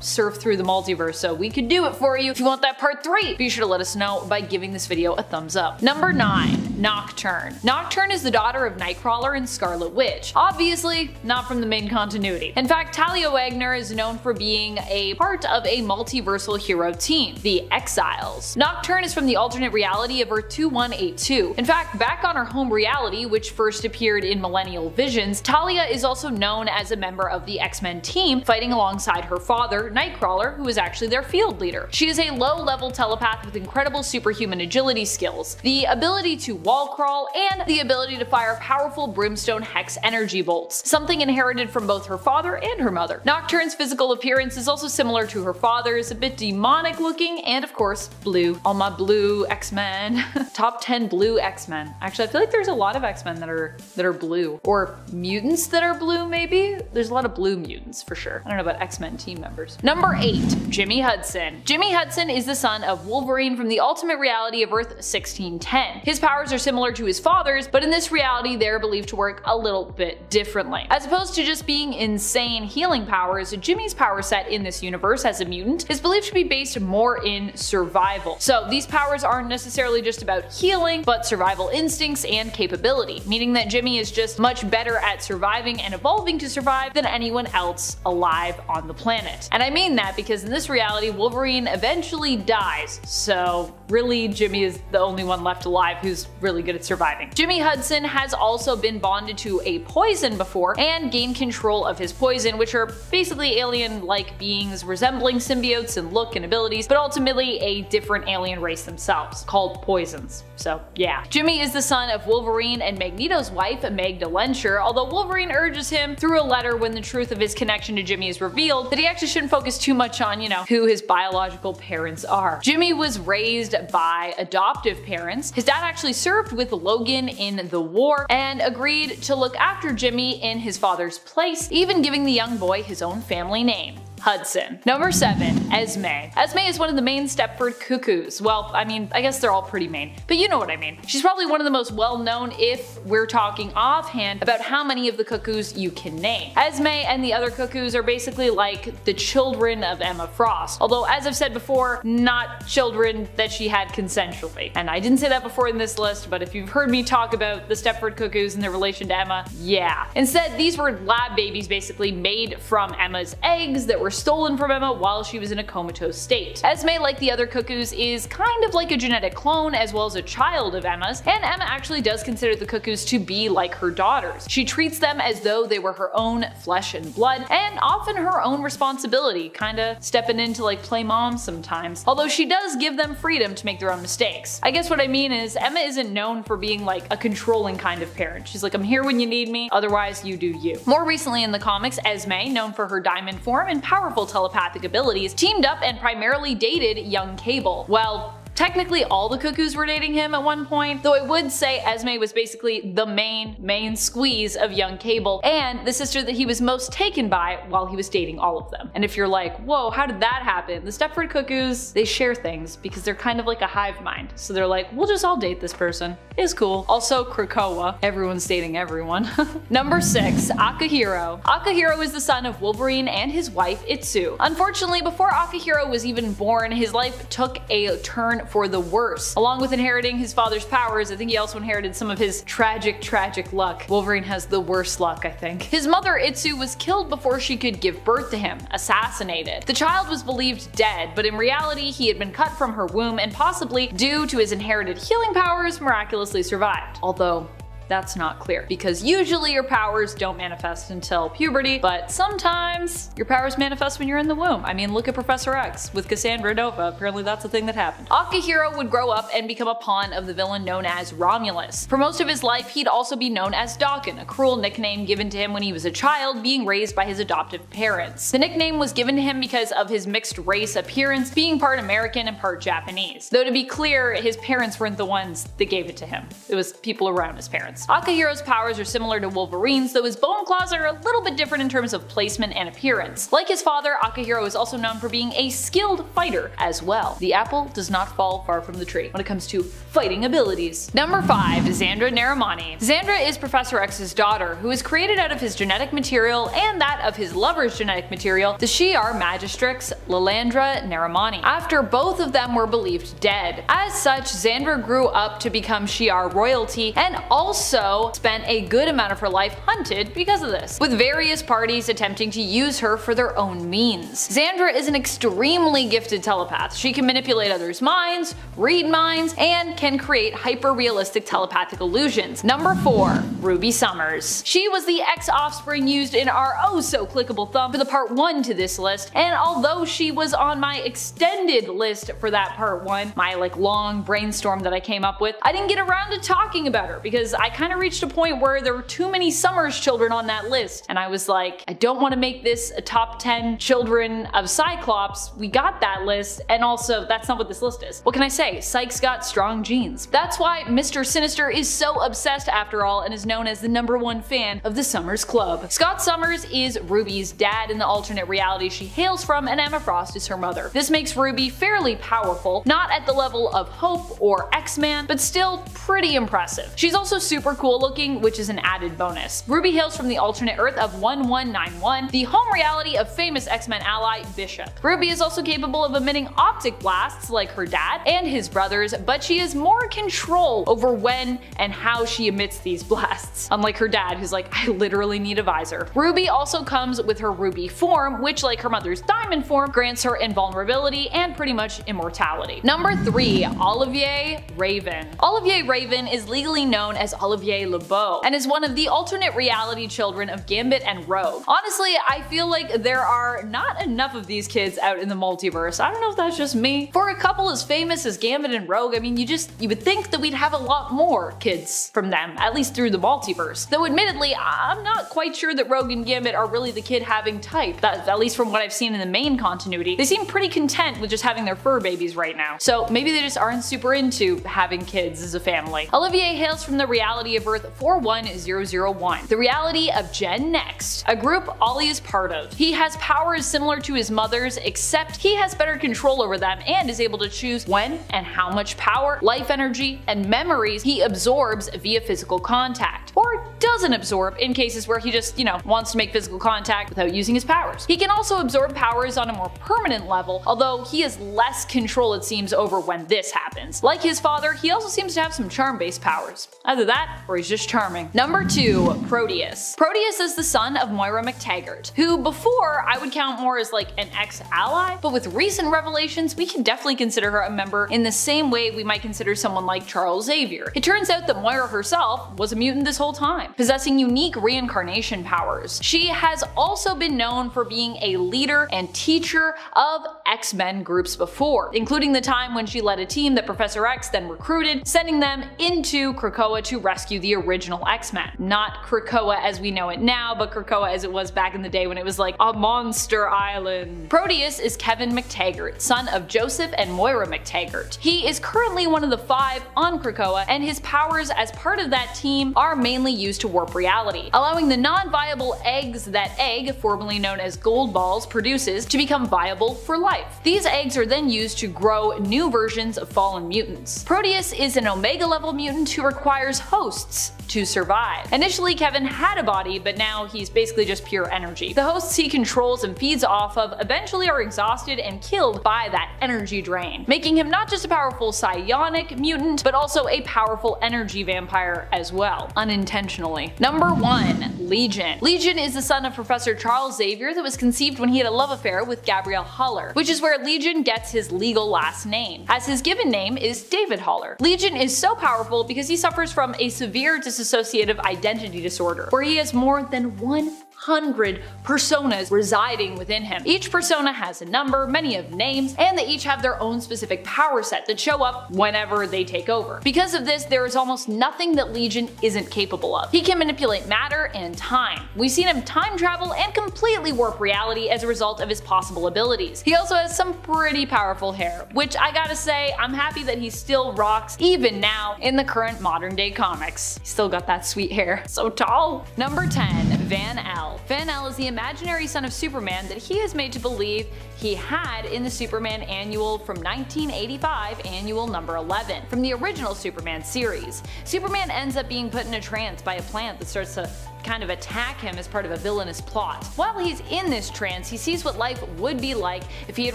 surf through the multiverse, so we could do it for you. If you want that part 3, be sure to let us know by giving this video a thumbs up. Number 9. Nocturne. Nocturne is the daughter of Nightcrawler and Scarlet Witch. Obviously, not from the main continuity. In fact, Talia Wagner is known for being a part of a multiversal hero team, the Exiles. Nocturne is from the alternate reality of Earth 2182. In fact, back on her home reality, which first appeared in Millennial Visions, Talia is also known as a member of the X-Men team, fighting alongside her father, Nightcrawler, who is actually their field leader. She is a low-level telepath with incredible superhuman agility skills, the ability to wall crawl, and the ability to fire powerful brimstone hex energy bolts, something inherited from both her father and her mother. Nocturne's physical appearance is also similar to her father's, a bit demonic looking, and of course, blue. All my blue X-Men. Top 10 blue X-Men. Actually, I feel like there's a lot of X-Men that are blue. Or mutants that are blue, maybe? There's a lot of blue mutants, for sure. I don't know about X-Men team members. Number 8. Jimmy Hudson. Jimmy Hudson is the son of Wolverine from the alternate reality of Earth 1610. His powers are similar to his father's, but in this reality they're believed to work a little bit differently. As opposed to just being insane healing powers, Jimmy's power set in this universe as a mutant is believed to be based more in survival. So these powers aren't necessarily just about healing, but survival instincts and capability, meaning that Jimmy is just much better at surviving and evolving to survive than anyone else alive on the planet. And I mean that because in this reality, Wolverine eventually dies, so really Jimmy is the only one left alive who's really good at surviving. Jimmy Hudson has also been bonded to a poison before and gained control of his poison, which are basically alien-like beings resembling symbiotes in look and abilities, but ultimately a different alien race themselves, called poisons. So yeah. Jimmy is the son of Wolverine and Magneto's wife, Magda Lencher, although Wolverine urges him through a letter when the truth of his connection to Jimmy is revealed that he actually shouldn't focus too much on, who his biological parents are. Jimmy was raised by adoptive parents. His dad actually served with Logan in the war and agreed to look after Jimmy in his father's place, even giving the young boy his own family name, Hudson. Number 7. Esme. Esme is one of the main Stepford Cuckoos. Well, I mean, I guess they're all pretty main, but you know what I mean. She's probably one of the most well-known if we're talking offhand about how many of the cuckoos you can name. Esme and the other cuckoos are basically like the children of Emma Frost, although as I've said before, not children that she had consensually. And I didn't say that before in this list, but if you've heard me talk about the Stepford Cuckoos and their relation to Emma, yeah. Instead, these were lab babies basically made from Emma's eggs that were stolen from Emma while she was in a comatose state. Esme, like the other cuckoos, is kind of like a genetic clone as well as a child of Emma's, and Emma actually does consider the cuckoos to be like her daughters. She treats them as though they were her own flesh and blood, and often her own responsibility, kinda stepping in to like play mom sometimes, although she does give them freedom to make their own mistakes. I guess what I mean is Emma isn't known for being like a controlling kind of parent. She's like, I'm here when you need me, otherwise you do you. More recently in the comics, Esme, known for her diamond form and powerful telepathic abilities, teamed up and primarily dated young Cable. Well, technically all the cuckoos were dating him at one point, though I would say Esme was basically the main squeeze of young Cable, and the sister that he was most taken by while he was dating all of them. And if you're like, whoa, how did that happen? The Stepford Cuckoos, they share things because they're kind of like a hive mind. So they're like, we'll just all date this person. It's cool. Also Krakoa. Everyone's dating everyone. Number 6. Akihiro. Akihiro is the son of Wolverine and his wife Itsu. Unfortunately, before Akihiro was even born, his life took a turn for the worse. Along with inheriting his father's powers, I think he also inherited some of his tragic luck. Wolverine has the worst luck, I think. His mother, Itsu, was killed before she could give birth to him, assassinated. The child was believed dead, but in reality he had been cut from her womb and possibly, due to his inherited healing powers, miraculously survived. Although, that's not clear, because usually your powers don't manifest until puberty, but sometimes your powers manifest when you're in the womb. I mean, look at Professor X with Cassandra Nova. Apparently that's a thing that happened. Akihiro would grow up and become a pawn of the villain known as Romulus. For most of his life, he'd also be known as Daken, a cruel nickname given to him when he was a child, being raised by his adoptive parents. The nickname was given to him because of his mixed race appearance, being part American and part Japanese. Though to be clear, his parents weren't the ones that gave it to him. It was people around his parents. Akihiro's powers are similar to Wolverine's, though his bone claws are a little bit different in terms of placement and appearance. Like his father, Akihiro is also known for being a skilled fighter as well. The apple does not fall far from the tree when it comes to fighting abilities. Number 5. Xandra Naramani. Xandra is Professor X's daughter, who is created out of his genetic material and that of his lover's genetic material, the Shi'ar Magistrix Lilandra Naramani, after both of them were believed dead. As such, Xandra grew up to become Shi'ar royalty and also spent a good amount of her life hunted because of this, with various parties attempting to use her for their own means. Xandra is an extremely gifted telepath. She can manipulate others' minds, read minds, and can create hyper-realistic telepathic illusions. Number 4. Ruby Summers. She was the ex-offspring used in our oh-so-clickable thumb for the part 1 to this list, and although she was on my extended list for that part 1, my like long brainstorm that I came up with, I didn't get around to talking about her because I kind of reached a point where there were too many Summers children on that list, and I was like, I don't want to make this a top 10 children of Cyclops. We got that list, and also that's not what this list is. What can I say? Sykes got strong genes. That's why Mr. Sinister is so obsessed after all and is known as the #1 fan of the Summers Club. Scott Summers is Ruby's dad in the alternate reality she hails from, and Emma Frost is her mother. This makes Ruby fairly powerful, not at the level of Hope or X-Man, but still pretty impressive. She's also super cool looking, which is an added bonus. Ruby hails from the alternate Earth of 1191, the home reality of famous X-Men ally Bishop. Ruby is also capable of emitting optic blasts like her dad and his brothers, but she has more control over when and how she emits these blasts, unlike her dad who's like, I literally need a visor. Ruby also comes with her Ruby form, which like her mother's diamond form, grants her invulnerability and pretty much immortality. Number 3. Olivier Raven. Olivier Raven is legally known as Olivier LeBeau and is one of the alternate reality children of Gambit and Rogue. Honestly, I feel like there are not enough of these kids out in the multiverse. I don't know if that's just me. For a couple as famous as Gambit and Rogue, I mean, you would think that we'd have a lot more kids from them, at least through the multiverse. Though admittedly, I'm not quite sure that Rogue and Gambit are really the kid-having type, at least from what I've seen in the main continuity. They seem pretty content with just having their fur babies right now. So maybe they just aren't super into having kids as a family. Olivier hails from the reality reality of Earth 41001, the reality of Gen Next, a group Ollie is part of. He has powers similar to his mother's, except he has better control over them and is able to choose when and how much power, life energy, and memories he absorbs via physical contact, or doesn't absorb in cases where he just, wants to make physical contact without using his powers. He can also absorb powers on a more permanent level, although he has less control, it seems, over when this happens. Like his father, he also seems to have some charm-based powers. Either that, or he's just charming. Number 2. Proteus. Proteus is the son of Moira MacTaggert, who before I would count more as like an ex-ally, but with recent revelations we can definitely consider her a member in the same way we might consider someone like Charles Xavier. It turns out that Moira herself was a mutant this whole time, possessing unique reincarnation powers. She has also been known for being a leader and teacher of X-Men groups before, including the time when she led a team that Professor X then recruited, sending them into Krakoa to rescue the original X-Men. Not Krakoa as we know it now, but Krakoa as it was back in the day when it was like a monster island. Proteus is Kevin MacTaggert, son of Joseph and Moira MacTaggert. He is currently one of the 5 on Krakoa, and his powers as part of that team are mainly used to warp reality, allowing the non-viable eggs that Egg, formerly known as Gold Balls, produces to become viable for life. These eggs are then used to grow new versions of fallen mutants. Proteus is an Omega level mutant who requires hosts to survive. Initially, Kevin had a body, but now he's basically just pure energy. The hosts he controls and feeds off of eventually are exhausted and killed by that energy drain, making him not just a powerful psionic mutant, but also a powerful energy vampire as well, unintentionally. Number 1. Legion. Legion is the son of Professor Charles Xavier that was conceived when he had a love affair with Gabrielle Haller, which is where Legion gets his legal last name, as his given name is David Haller. Legion is so powerful because he suffers from a severe dissociative identity disorder, where he has more than 100 personas residing within him. Each persona has a number, many of names, and they each have their own specific power set that show up whenever they take over. Because of this, there is almost nothing that Legion isn't capable of. He can manipulate matter and time. We've seen him time travel and completely warp reality as a result of his possible abilities. He also has some pretty powerful hair, which I gotta say, I'm happy that he still rocks even now in the current modern day comics. He's still got that sweet hair. So tall. Number 10. Van-El. Van-El is the imaginary son of Superman that he is made to believe he had in the Superman Annual from 1985, Annual number 11, from the original Superman series. Superman ends up being put in a trance by a plant that starts to kind of attack him as part of a villainous plot. While he's in this trance, he sees what life would be like if he had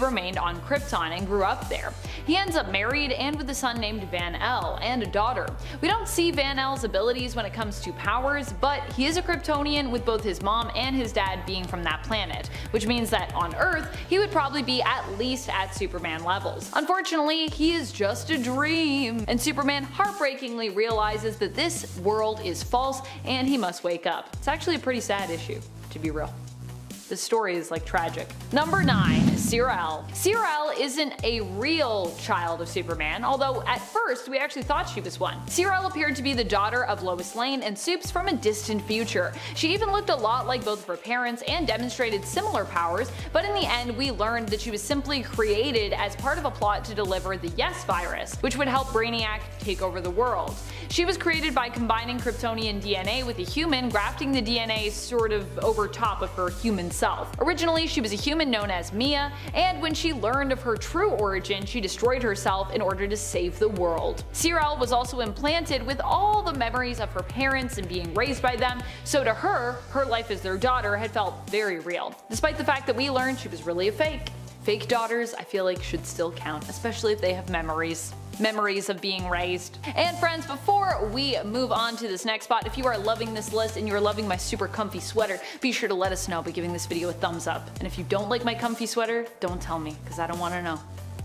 remained on Krypton and grew up there. He ends up married and with a son named Van-El and a daughter. We don't see Van-El's abilities when it comes to powers, but he is a Kryptonian with both his mom and his dad being from that planet, which means that on Earth, he would probably be at least at Superman levels. Unfortunately, he is just a dream, and Superman heartbreakingly realizes that this world is false and he must wake up. It's actually a pretty sad issue, to be real. This story is like tragic. Number 9. Sir-El. Sir-El isn't a real child of Superman, although at first we actually thought she was one. Sir-El appeared to be the daughter of Lois Lane and Supes from a distant future. She even looked a lot like both of her parents and demonstrated similar powers, but in the end we learned that she was simply created as part of a plot to deliver the Yes virus, which would help Brainiac take over the world. She was created by combining Kryptonian DNA with a human, grafting the DNA sort of over top of her human self. Originally, she was a human known as Mia, and when she learned of her true origin, she destroyed herself in order to save the world. Sir-El was also implanted with all the memories of her parents and being raised by them, so to her, her life as their daughter had felt very real, despite the fact that we learned she was really a fake. Fake daughters, I feel like, should still count, especially if they have memories of being raised. And friends, before we move on to this next spot, if you are loving this list and you are loving my super comfy sweater, be sure to let us know by giving this video a thumbs up. And if you don't like my comfy sweater, don't tell me, because I don't want to know.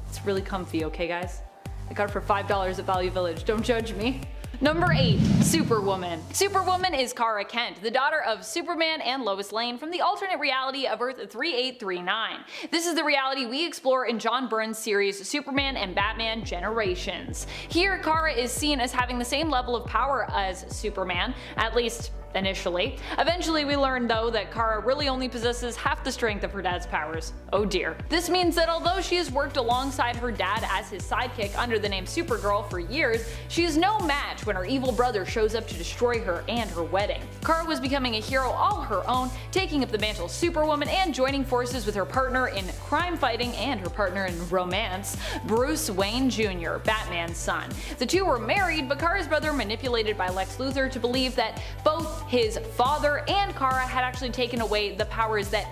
It's really comfy, okay guys? I got it for $5 at Value Village, don't judge me. Number 8. Superwoman. Superwoman is Kara Kent, the daughter of Superman and Lois Lane from the alternate reality of Earth 3839. This is the reality we explore in John Byrne's series Superman and Batman Generations. Here, Kara is seen as having the same level of power as Superman, at least initially. Eventually we learn though that Kara really only possesses half the strength of her dad's powers. Oh dear. This means that although she has worked alongside her dad as his sidekick under the name Supergirl for years, she is no match when her evil brother shows up to destroy her and her wedding. Kara was becoming a hero all her own, taking up the mantle of Superwoman and joining forces with her partner in crime fighting and her partner in romance, Bruce Wayne Jr., Batman's son. The two were married, but Kara's brother, manipulated by Lex Luthor to believe that both his father and Kara had actually taken away the powers that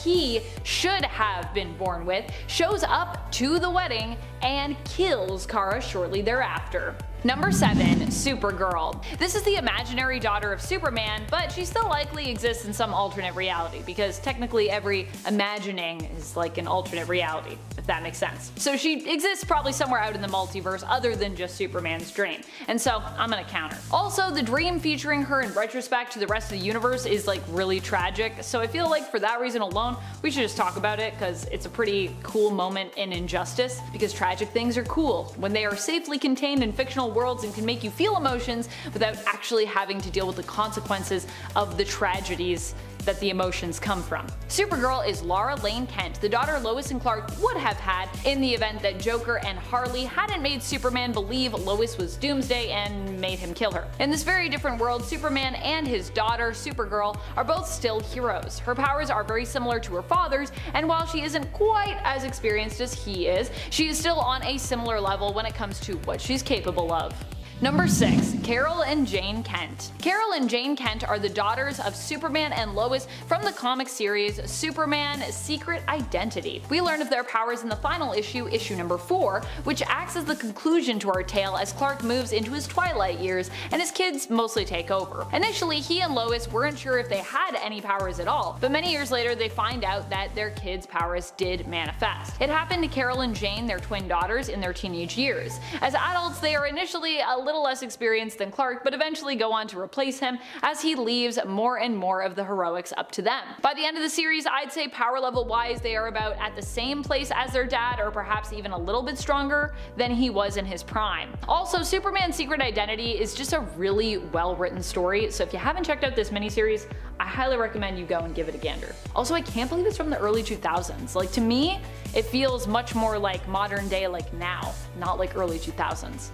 he should have been born with, shows up to the wedding and kills Kara shortly thereafter. Number 7. Supergirl. This is the imaginary daughter of Superman, but she still likely exists in some alternate reality, because technically every imagining is like an alternate reality, if that makes sense. So she exists probably somewhere out in the multiverse other than just Superman's dream, and so I'm gonna count her. Also, the dream featuring her in retrospect to the rest of the universe is like really tragic, so I feel like for that reason alone, we should just talk about it, because it's a pretty cool moment in Injustice, because tragic things are cool when they are safely contained in fictional worlds and can make you feel emotions without actually having to deal with the consequences of the tragedies that the emotions come from. Supergirl is Lara Lane Kent, the daughter Lois and Clark would have had in the event that Joker and Harley hadn't made Superman believe Lois was Doomsday and made him kill her. In this very different world, Superman and his daughter, Supergirl, are both still heroes. Her powers are very similar to her father's, and while she isn't quite as experienced as he is, she is still on a similar level when it comes to what she's capable of. Number 6. Carol and Jane Kent. Carol and Jane Kent are the daughters of Superman and Lois from the comic series Superman Secret Identity. We learn of their powers in the final issue, issue number 4, which acts as the conclusion to our tale as Clark moves into his twilight years and his kids mostly take over. Initially, he and Lois weren't sure if they had any powers at all, but many years later they find out that their kids' powers did manifest. It happened to Carol and Jane, their twin daughters, in their teenage years. As adults, they are initially a little less experienced than Clark, but eventually go on to replace him as he leaves more and more of the heroics up to them. By the end of the series, I'd say power level wise they are about at the same place as their dad, or perhaps even a little bit stronger than he was in his prime. Also, Superman Secret Identity is just a really well written story, so if you haven't checked out this miniseries, I highly recommend you go and give it a gander. Also, I can't believe it's from the early 2000s. Like, to me, it feels much more like modern day, like now, not like early 2000s.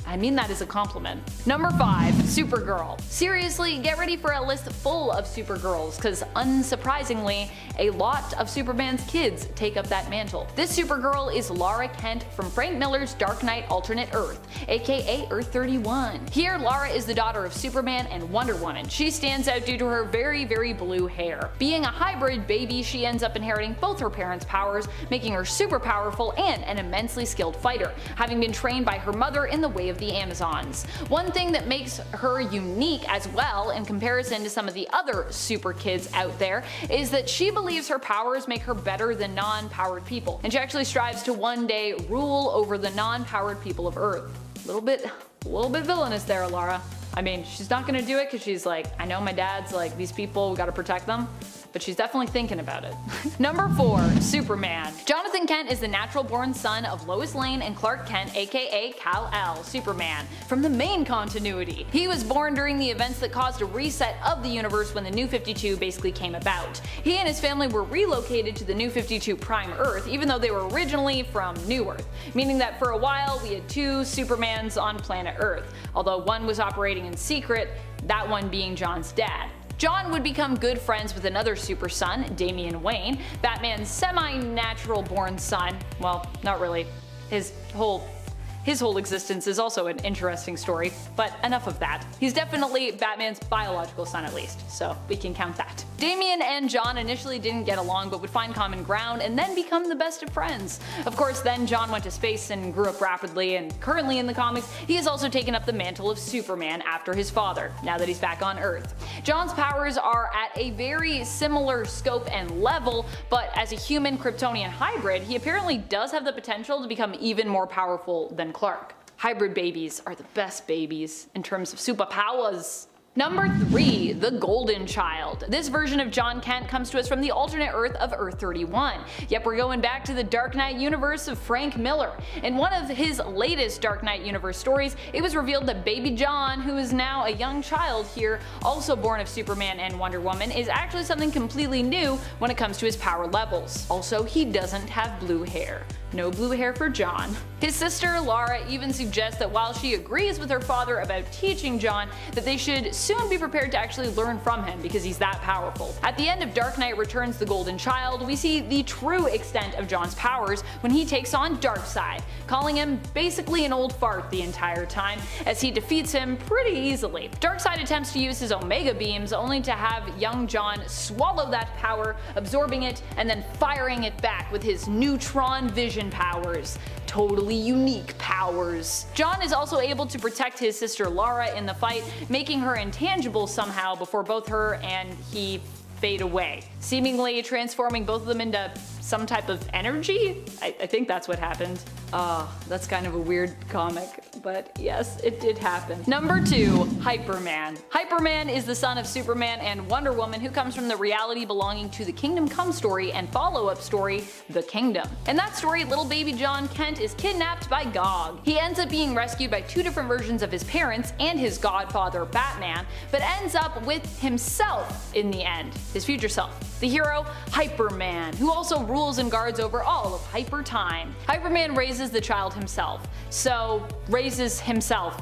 I mean that as a compliment. Number 5. Supergirl. Seriously, get ready for a list full of Supergirls, cause unsurprisingly, a lot of Superman's kids take up that mantle. This Supergirl is Lara Kent from Frank Miller's Dark Knight Alternate Earth, aka Earth 31. Here, Lara is the daughter of Superman and Wonder Woman. She stands out due to her very blue hair. Being a hybrid baby, she ends up inheriting both her parents' powers, making her super powerful and an immensely skilled fighter, having been trained by her mother in the way of the Amazons. One thing that makes her unique as well in comparison to some of the other super kids out there is that she believes her powers make her better than non-powered people, and she actually strives to one day rule over the non-powered people of Earth. A little bit villainous there, Lara. I mean, she's not gonna do it because she's like, I know my dad's like, these people, we gotta protect them. But she's definitely thinking about it. Number 4. Superman. Jonathan Kent is the natural-born son of Lois Lane and Clark Kent, aka Kal-El, Superman, from the main continuity. He was born during the events that caused a reset of the universe when the New 52 basically came about. He and his family were relocated to the New 52 Prime Earth, even though they were originally from New Earth, meaning that for a while we had 2 Supermans on planet Earth, although one was operating in secret, that one being John's dad. John would become good friends with another super son, Damian Wayne, Batman's semi-natural born son. Well, not really. His whole existence is also an interesting story, but enough of that. He's definitely Batman's biological son at least, so we can count that. Damian and John initially didn't get along but would find common ground and then become the best of friends. Of course, then John went to space and grew up rapidly, and currently in the comics, he has also taken up the mantle of Superman after his father, now that he's back on Earth. John's powers are at a very similar scope and level, but as a human Kryptonian hybrid, he apparently does have the potential to become even more powerful than Clark. Hybrid babies are the best babies in terms of superpowers. Number 3. The Golden Child. This version of Jon Kent comes to us from the alternate Earth of Earth 31. Yep, we're going back to the Dark Knight universe of Frank Miller. In one of his latest Dark Knight universe stories, it was revealed that baby Jon, who is now a young child here, also born of Superman and Wonder Woman, is actually something completely new when it comes to his power levels. Also, he doesn't have blue hair. No blue hair for Jon. His sister Lara even suggests that while she agrees with her father about teaching Jon, that they should soon be prepared to actually learn from him because he's that powerful. At the end of Dark Knight Returns: The Golden Child, we see the true extent of Jon's powers when he takes on Darkseid, calling him basically an old fart the entire time, as he defeats him pretty easily. Darkseid attempts to use his Omega beams only to have young Jon swallow that power, absorbing it, and then firing it back with his neutron vision powers. Totally unique powers. Jon is also able to protect his sister Lara in the fight, making her intangible somehow before both her and he fade away, seemingly transforming both of them into some type of energy? I think that's what happened. That's kind of a weird comic, but yes, it did happen. Number 2. Hyperman. Hyperman is the son of Superman and Wonder Woman, who comes from the reality belonging to the Kingdom Come story and follow-up story, The Kingdom. In that story, little baby Jon Kent is kidnapped by Gog. He ends up being rescued by 2 different versions of his parents and his godfather Batman, but ends up with himself in the end, his future self. The hero, Hyperman, who also rules and guards over all of Hyper Time. Hyperman raises the child himself, so raises himself.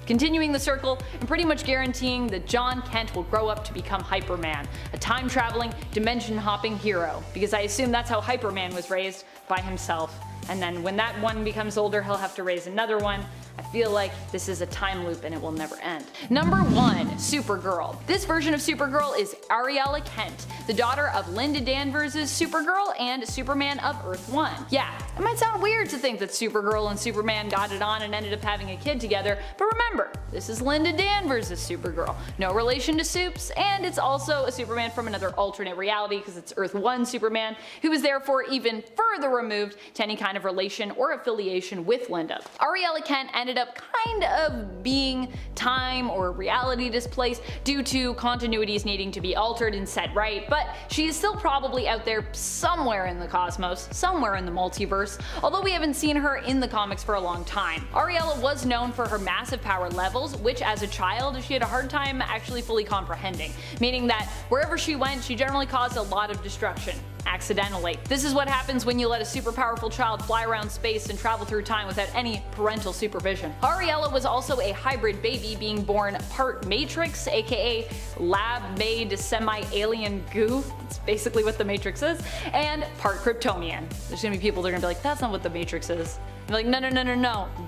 Continuing the circle and pretty much guaranteeing that Jon Kent will grow up to become Hyperman, a time-traveling, dimension-hopping hero, because I assume that's how Hyperman was raised, by himself. And then when that one becomes older, he'll have to raise another one. I feel like this is a time loop and it will never end. Number 1. Supergirl. This version of Supergirl is Ariella Kent, the daughter of Linda Danvers' Supergirl and Superman of Earth 1. Yeah, it might sound weird to think that Supergirl and Superman got it on and ended up having a kid together, but remember, this is Linda Danvers' Supergirl. No relation to Supes, and it's also a Superman from another alternate reality because it's Earth 1 Superman, who is therefore even further removed to any kind of relation or affiliation with Linda. Ariella Kent ended up kind of being time or reality displaced due to continuities needing to be altered and set right, but she is still probably out there somewhere in the cosmos, somewhere in the multiverse, although we haven't seen her in the comics for a long time. Ariella was known for her massive power levels, which as a child she had a hard time actually fully comprehending, meaning that wherever she went she generally caused a lot of destruction. Accidentally. This is what happens when you let a super powerful child fly around space and travel through time without any parental supervision. Ariella was also a hybrid baby, being born part Matrix, aka lab-made semi-alien goo, that's basically what the Matrix is, and part Kryptonian. There's gonna be people that are gonna be like, that's not what the Matrix is. I'm like, no,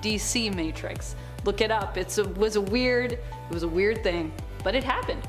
DC Matrix. Look it up. It was a weird thing, but it happened.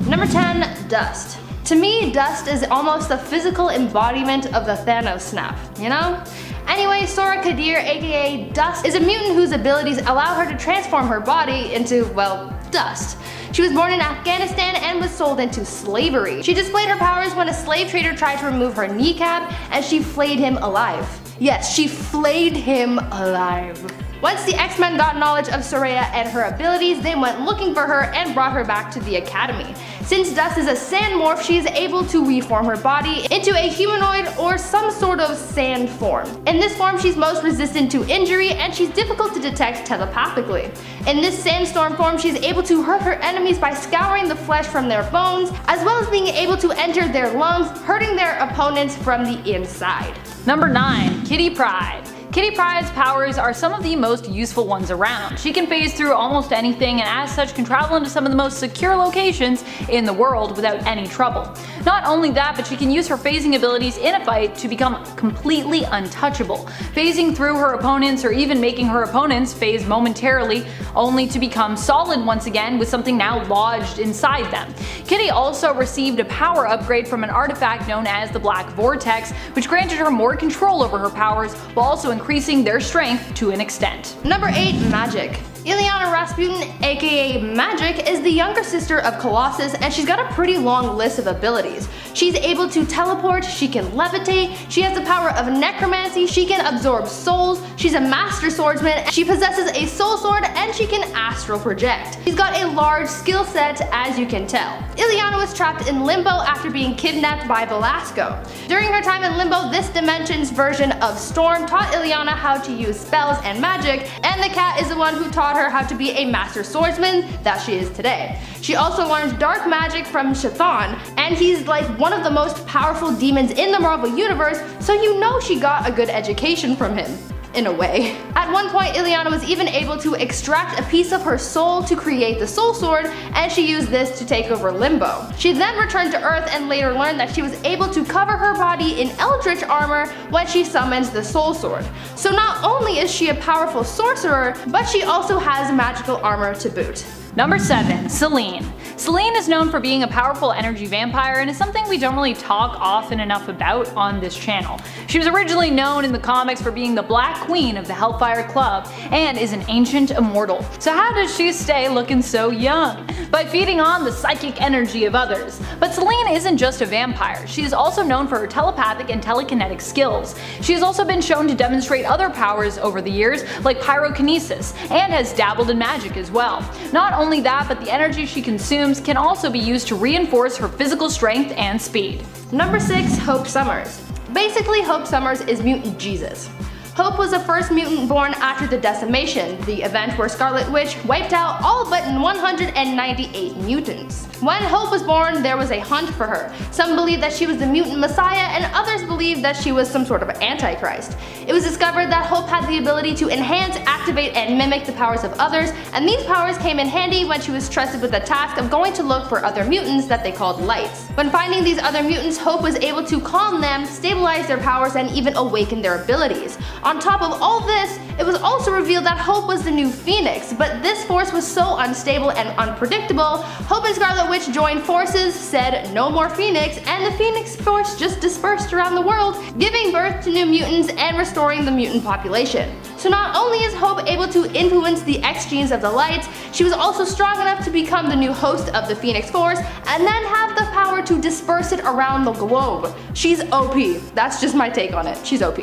Number 10. Dust. To me, Dust is almost the physical embodiment of the Thanos snap, you know? Anyway, Sora Kadir, aka Dust, is a mutant whose abilities allow her to transform her body into, well, dust. She was born in Afghanistan and was sold into slavery. She displayed her powers when a slave trader tried to remove her kneecap, and she flayed him alive. Yes, she flayed him alive. Once the X-Men got knowledge of Soraya and her abilities, they went looking for her and brought her back to the academy. Since Dust is a sand morph, she is able to reform her body into a humanoid or some sort of sand form. In this form, she's most resistant to injury and she's difficult to detect telepathically. In this sandstorm form, she's able to hurt her enemies by scouring the flesh from their bones, as well as being able to enter their lungs, hurting their opponents from the inside. Number 9. Kitty Pryde. Kitty Pryde's powers are some of the most useful ones around. She can phase through almost anything and as such can travel into some of the most secure locations in the world without any trouble. Not only that, but she can use her phasing abilities in a fight to become completely untouchable, phasing through her opponents or even making her opponents phase momentarily only to become solid once again with something now lodged inside them. Kitty also received a power upgrade from an artifact known as the Black Vortex, which granted her more control over her powers while also increasing increasing their strength to an extent. Number 8. Magik. Illyana Rasputin, aka Magik, is the younger sister of Colossus, and she's got a pretty long list of abilities. She's able to teleport, she can levitate, she has the power of necromancy, she can absorb souls, she's a master swordsman, she possesses a soul sword, and she can astral project. She's got a large skill set, as you can tell. Illyana was trapped in Limbo after being kidnapped by Belasco. During her time in Limbo, this dimension's version of Storm taught Illyana how to use spells and magic, and the cat is the one who taught her how to be a master swordsman that she is today. She also learned dark magic from Chthon, and he's like one of the most powerful demons in the Marvel Universe, so you know she got a good education from him. In a way. At one point, Illyana was even able to extract a piece of her soul to create the Soul Sword, and she used this to take over Limbo. She then returned to Earth and later learned that she was able to cover her body in Eldritch armor when she summons the Soul Sword. So not only is she a powerful sorcerer, but she also has magical armor to boot. Number 7. Selene. Selene is known for being a powerful energy vampire and is something we don't really talk often enough about on this channel. She was originally known in the comics for being the Black Queen of the Hellfire Club and is an ancient immortal. So how does she stay looking so young? By feeding on the psychic energy of others. But Selene isn't just a vampire, she is also known for her telepathic and telekinetic skills. She has also been shown to demonstrate other powers over the years, like pyrokinesis, and has dabbled in magic as well. Not only that, but the energy she consumes can also be used to reinforce her physical strength and speed. Number 6. Hope Summers. Basically, Hope Summers is Mutant Jesus. Hope was the first mutant born after the Decimation, the event where Scarlet Witch wiped out all but 198 mutants. When Hope was born, there was a hunt for her. Some believed that she was the mutant messiah, and others believed that she was some sort of antichrist. It was discovered that Hope had the ability to enhance, activate, and mimic the powers of others, and these powers came in handy when she was trusted with the task of going to look for other mutants that they called lights. When finding these other mutants, Hope was able to calm them, stabilize their powers, and even awaken their abilities. On top of all this, it was also revealed that Hope was the new Phoenix, but this force was so unstable and unpredictable, Hope and Scarlet Witch joined forces, said no more Phoenix, and the Phoenix Force just dispersed around the world, giving birth to new mutants and restoring the mutant population. So not only is Hope able to influence the X genes of the lights, she was also strong enough to become the new host of the Phoenix Force, and then have the power to disperse it around the globe. She's OP. That's just my take on it. She's OP.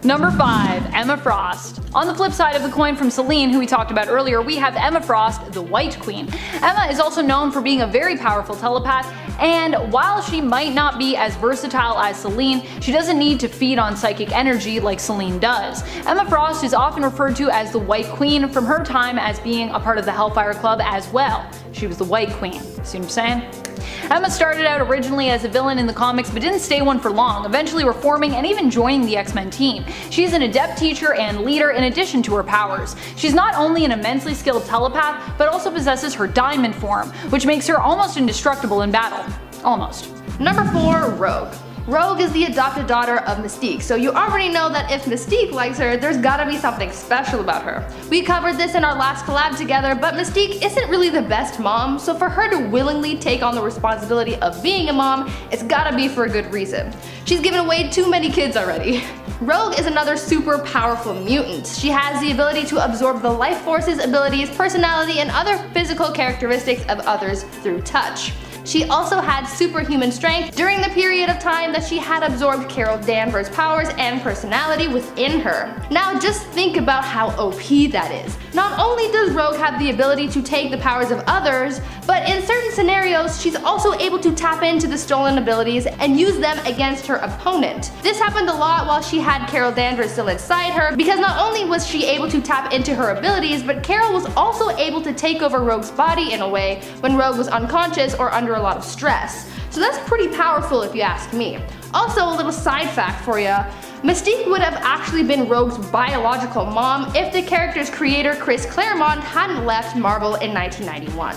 Number 5. Emma Frost. On the flip side of the coin from Selene, who we talked about earlier, we have Emma Frost, the White Queen. Emma is also known for being a very powerful telepath, and while she might not be as versatile as Selene, she doesn't need to feed on psychic energy like Selene does. Emma Frost is often referred to as the White Queen from her time as being a part of the Hellfire Club as well. She was the White Queen. See what I'm saying? Emma started out originally as a villain in the comics but didn't stay one for long, eventually reforming and even joining the X-Men team. She's an adept teacher and leader in addition to her powers. She's not only an immensely skilled telepath, but also possesses her diamond form, which makes her almost indestructible in battle. Almost. Number 4. Rogue. Rogue is the adopted daughter of Mystique, so you already know that if Mystique likes her, there's gotta be something special about her. We covered this in our last collab together, but Mystique isn't really the best mom, so for her to willingly take on the responsibility of being a mom, it's gotta be for a good reason. She's given away too many kids already. Rogue is another super powerful mutant. She has the ability to absorb the life forces, abilities, personality, and other physical characteristics of others through touch. She also had superhuman strength during the period of time that she had absorbed Carol Danvers' powers and personality within her. Now just think about how OP that is. Not only does Rogue have the ability to take the powers of others, but in certain scenarios she's also able to tap into the stolen abilities and use them against her opponent. This happened a lot while she had Carol Danvers still inside her, because not only was she able to tap into her abilities, but Carol was also able to take over Rogue's body in a way when Rogue was unconscious or under a lot of stress. So that's pretty powerful if you ask me. Also, a little side fact for ya, Mystique would have actually been Rogue's biological mom if the character's creator Chris Claremont hadn't left Marvel in 1991.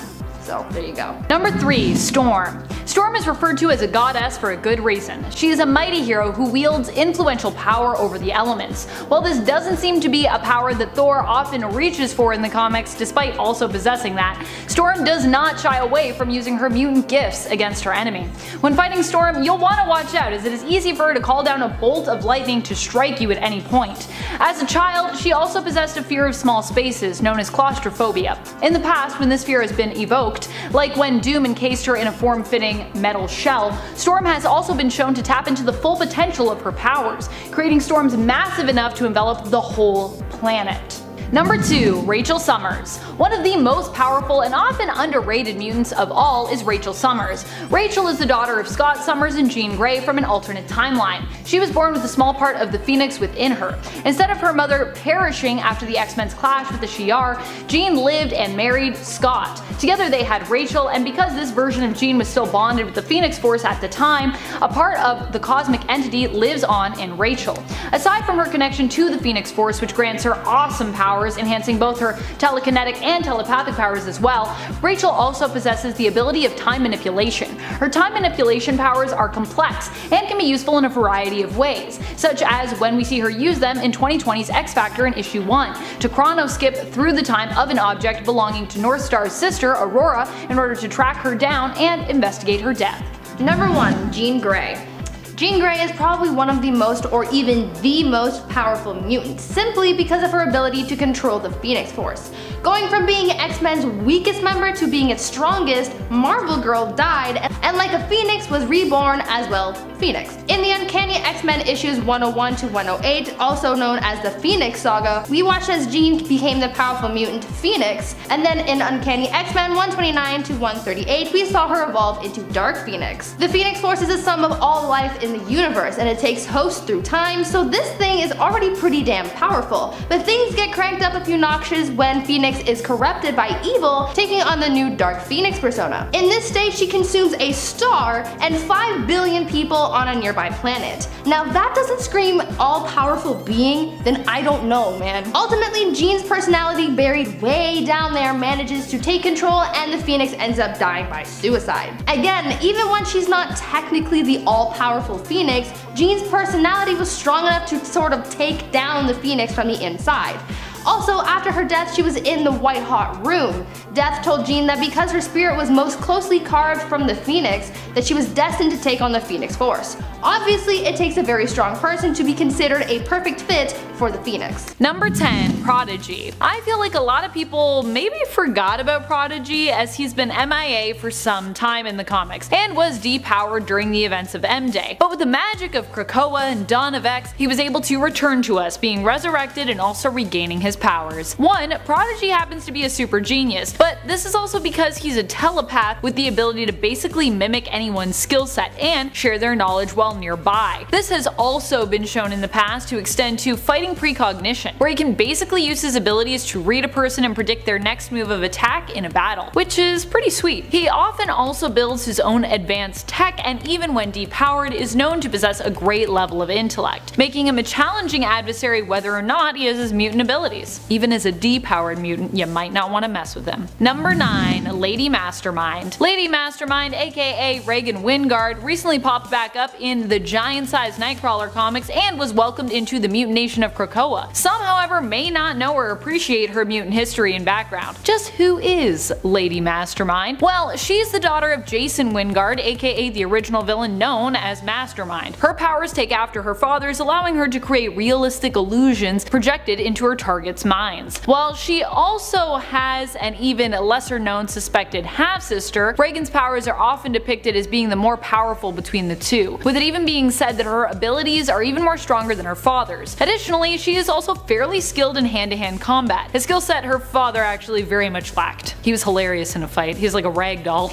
so there you go. Number 3. Storm. Storm is referred to as a goddess for a good reason. She is a mighty hero who wields influential power over the elements. While this doesn't seem to be a power that Thor often reaches for in the comics, despite also possessing that, Storm does not shy away from using her mutant gifts against her enemy. When fighting Storm, you'll want to watch out, as it is easy for her to call down a bolt of lightning to strike you at any point. As a child, she also possessed a fear of small spaces, known as claustrophobia. In the past, when this fear has been evoked, like when Doom encased her in a form-fitting metal shell, Storm has also been shown to tap into the full potential of her powers, creating storms massive enough to envelop the whole planet. Number 2. Rachel Summers. One of the most powerful and often underrated mutants of all is Rachel Summers. Rachel is the daughter of Scott Summers and Jean Grey from an alternate timeline. She was born with a small part of the Phoenix within her. Instead of her mother perishing after the X-Men's clash with the Shi'ar, Jean lived and married Scott. Together they had Rachel, and because this version of Jean was still bonded with the Phoenix Force at the time, a part of the cosmic entity lives on in Rachel. Aside from her connection to the Phoenix Force, which grants her awesome powers, enhancing both her telekinetic and telepathic powers as well, Rachel also possesses the ability of time manipulation. Her time manipulation powers are complex and can be useful in a variety of ways, such as when we see her use them in 2020's X-Factor in issue 1, to chrono-skip through the time of an object belonging to Northstar's sister, Aurora, in order to track her down and investigate her death. Number 1. Jean Grey. Jean Grey is probably one of the most, or even the most powerful mutants, simply because of her ability to control the Phoenix Force. Going from being X-Men's weakest member to being its strongest, Marvel Girl died, and like a phoenix was reborn as well, Phoenix. In the Uncanny X-Men issues 101 to 108, also known as the Phoenix Saga, we watched as Jean became the powerful mutant Phoenix, and then in Uncanny X-Men 129 to 138, we saw her evolve into Dark Phoenix. The Phoenix Force is a sum of all life in the universe, and it takes hosts through time, so this thing is already pretty damn powerful. But things get cranked up a few notches when Phoenix is corrupted by evil, taking on the new Dark Phoenix persona. In this state, she consumes a star and 5 billion people on a nearby planet. Now if that doesn't scream all-powerful being, then I don't know, man. Ultimately, Jean's personality, buried way down there, manages to take control, and the Phoenix ends up dying by suicide. Again, even when she's not technically the all-powerful Phoenix, Jean's personality was strong enough to sort of take down the Phoenix from the inside. Also, after her death, she was in the white hot room. Death told Jean that because her spirit was most closely carved from the Phoenix, that she was destined to take on the Phoenix Force. Obviously, it takes a very strong person to be considered a perfect fit for the Phoenix. Number 10. Prodigy. I feel like a lot of people maybe forgot about Prodigy, as he's been MIA for some time in the comics, and was depowered during the events of M-Day. But with the magic of Krakoa and Dawn of X, he was able to return to us, being resurrected and also regaining his powers. 1. Prodigy happens to be a super genius, but this is also because he's a telepath with the ability to basically mimic anyone's skill set and share their knowledge while nearby. This has also been shown in the past to extend to fighting precognition, where he can basically use his abilities to read a person and predict their next move of attack in a battle, which is pretty sweet. He often also builds his own advanced tech, and even when depowered is known to possess a great level of intellect, making him a challenging adversary whether or not he has his mutant abilities. Even as a depowered mutant, you might not want to mess with him. Number 9. Lady Mastermind. Lady Mastermind, aka Regan Wingard, recently popped back up in the giant-sized Nightcrawler comics and was welcomed into the mutant nation of Krakoa. Some, however, may not know or appreciate her mutant history and background. Just who is Lady Mastermind? Well, she's the daughter of Jason Wingard, aka the original villain known as Mastermind. Her powers take after her father's, allowing her to create realistic illusions projected into her target's minds. While she also has an even lesser known suspected half-sister, Regan's powers are often depicted as being the more powerful between the two, with it even being said that her abilities are even more stronger than her father's. Additionally, she is also fairly skilled in hand-to-hand combat, a skill set her father actually very much lacked. He was hilarious in a fight. He's like a rag doll.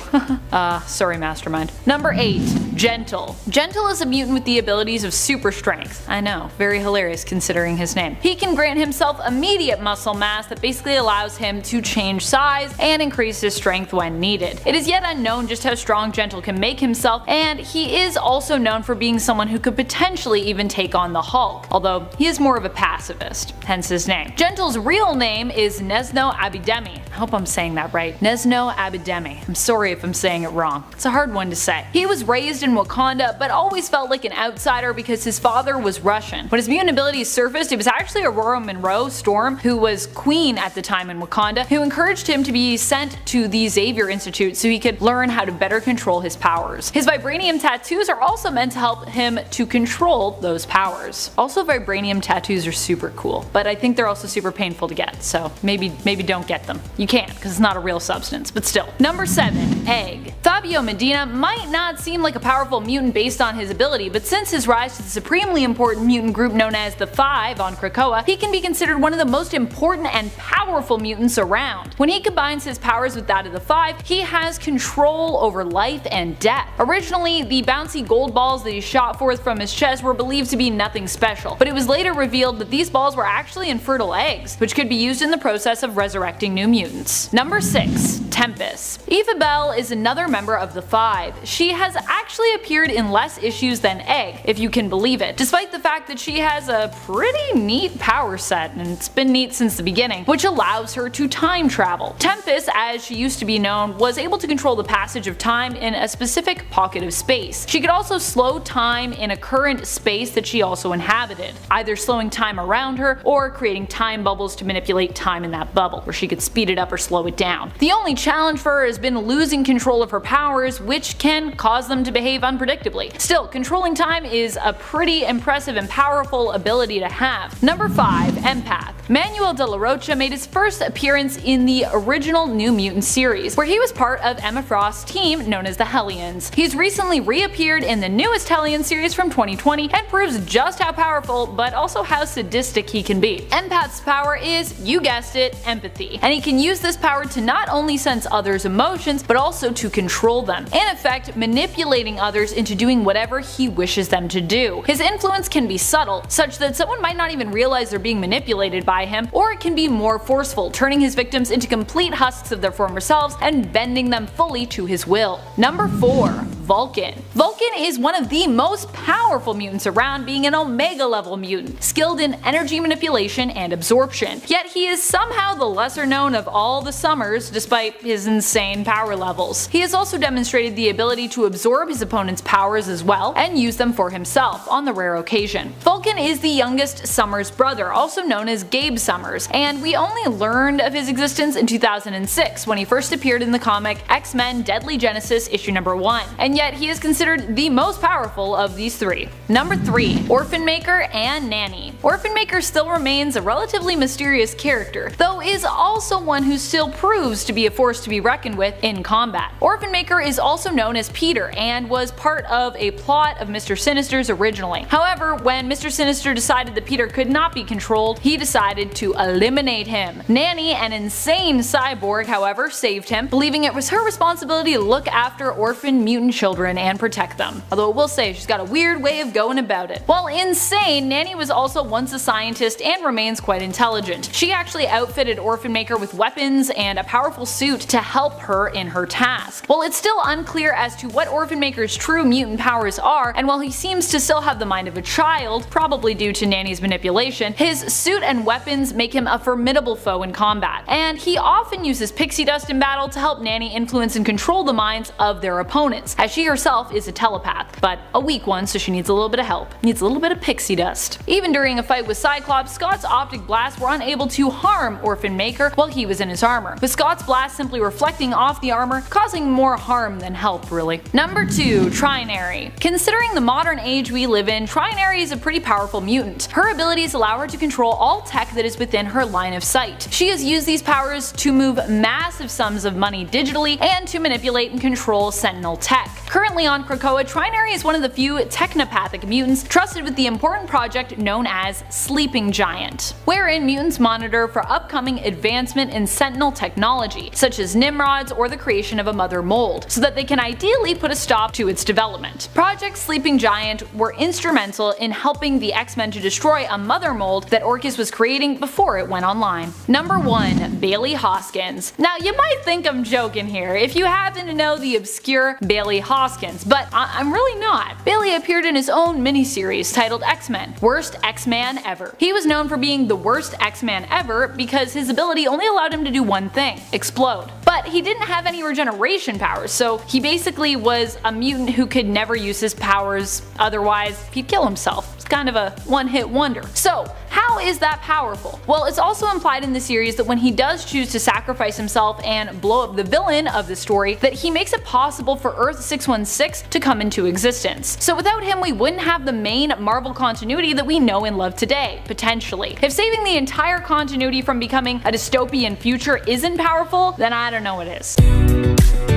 Sorry, Mastermind. Number 8. Gentle. Gentle is a mutant with the abilities of super strength. I know, very hilarious considering his name. He can grant himself immediate muscle mass that basically allows him to change size and increase his strength when needed. It is yet unknown just how strong Gentle can make himself, and he is also known for being someone who could potentially even take on the Hulk, although he is more of a pacifist, hence his name. Gentle's real name is Nezno Abidemi. I hope I'm saying that right. Nezno Abidemi. I'm sorry if I'm saying it wrong. It's a hard one to say. He was raised in Wakanda, but always felt like an outsider because his father was Russian. When his mutant abilities surfaced, it was actually Aurora Monroe Storm, who was queen at the time in Wakanda, who encouraged him to be sent to the Xavier Institute so he could learn how to better control his powers. His vibranium tattoos are also meant to help him to control those powers. Also, vibranium tattoos are super cool, but I think they're also super painful to get, so maybe don't get them. You can't, because it's not a real substance, but still. Number 7. Egg. Fabio Medina might not seem like a powerful mutant based on his ability, but since his rise to the supremely important mutant group known as the Five on Krakoa, he can be considered one of the most important and powerful mutants around. When he combines his powers with that of the Five, he has control over life and death. Originally, the bouncy gold balls that he shot forth from his chest were believed to be nothing special, but it was later revealed that these balls were actually infertile eggs, which could be used in the process of resurrecting new mutants. Number 6. Tempest. Eva Bell is another member of the Five. She has actually appeared in less issues than Egg, if you can believe it, despite the fact that she has a pretty neat power set, and it's been neat since the beginning, which allows her to time travel. Tempest, as she used to be known, was able to control the passage of time in a specific pocket of space. She could also slow time in a current space that she also inhabited, either slowing time around her or creating time bubbles to manipulate time in that bubble, where she could speed it up or slow it down. The only challenge for her has been losing control of her powers, which can cause them to behave unpredictably. Still, controlling time is a pretty impressive and powerful ability to have. Number 5. Empath. Manuel de la Rocha made his first appearance in the original New Mutant series, where he was part of Emma Frost's team known as the Hellions. He's recently reappeared in the newest Hellion series from 2020 and proves just how powerful, but also how sadistic he can be. Empath's power is, you guessed it, empathy, and he can use this power to not only sense others' emotions, but also to control them, in effect manipulating others into doing whatever he wishes them to do. His influence can be subtle, such that someone might not even realize they're being manipulated by him, or it can be more forceful, turning his victims into complete husks of their former selves and bending them fully to his will. Number 4. Vulcan. Vulcan is one of the most powerful mutants around, being an Omega level mutant, skilled in energy manipulation and absorption. Yet he is somehow the lesser known of all the Summers despite his insane power levels. He has also demonstrated the ability to absorb his opponent's powers as well, and use them for himself on the rare occasion. Vulcan is the youngest Summers brother, also known as Gabe Summers, and we only learned of his existence in 2006 when he first appeared in the comic X-Men Deadly Genesis issue number 1, and yet he is considered the most powerful of these three. Number 3. Orphan Maker and Nanny. Orphan Maker still remains a relatively mysterious character, though is also one who still proves to be a force to be reckoned with in combat. Orphan Maker is also known as Peter and was part of a plot of Mr. Sinister's originally. However, when Mr. Sinister decided that Peter could not be controlled, he decided to eliminate him. Nanny, an insane cyborg, however, saved him, believing it was her responsibility to look after orphan mutant children and protect them. Although I will say she's got a weird way of going about it. While insane, Nanny was also once a scientist and remains quite intelligent. She actually outfitted Orphan Maker with weapons and a powerful suit to help her in her task. While it's still unclear as to what Orphan Maker's true mutant powers are, and while he seems to still have the mind of a child, probably due to Nanny's manipulation, his suit and weapons make him a formidable foe in combat, and he often uses pixie dust in battle to help Nanny influence and control the minds of their opponents, as she herself is a telepath, but a weak one, so she needs a little bit of help. Needs a little bit of pixie dust. Even during a fight with Cyclops, Scott's optic blasts were unable to harm Orphan Maker while he was in his armor, with Scott's blast simply reflecting off the armor, causing more harm than help, really. Number 2. Trinary. Considering the modern age we live in, Trinary is a pretty powerful mutant. Her abilities allow her to control all tech that is within her line of sight. She has used these powers to move massive sums of money digitally and to manipulate and control Sentinel tech. Currently on Krakoa, Trinary is one of the few technopathic mutants trusted with the important project known as Sleeping Giant, wherein mutants monitor for upcoming advancement in Sentinel technology, such as Nimrods or the creation of a mother mold, so that they can ideally put a stop to its development. Project Sleeping Giant were instrumental in helping the X-Men to destroy a mother mold that Orchis was creating before it went online. Number 1. Bailey Hoskins. Now you might think I'm joking here if you happen to know the obscure Bailey Hoskins, but I'm really not. Bailey appeared in his own miniseries titled X-Men, Worst X-Man Ever. He was known for being the worst X-Man ever because his ability only allowed him to do one thing: explode. But he didn't have any regeneration powers, so he basically was a mutant who could never use his powers, otherwise he'd kill himself. It's kind of a one-hit wonder. So how is that powerful? Well, it's also implied in the series that when he does choose to sacrifice himself and blow up the villain of the story, that he makes it possible for Earth-616 to come into existence. So without him, we wouldn't have the main Marvel continuity that we know and love today, potentially. If saving the entire continuity from becoming a dystopian future isn't powerful, then I don't know what is.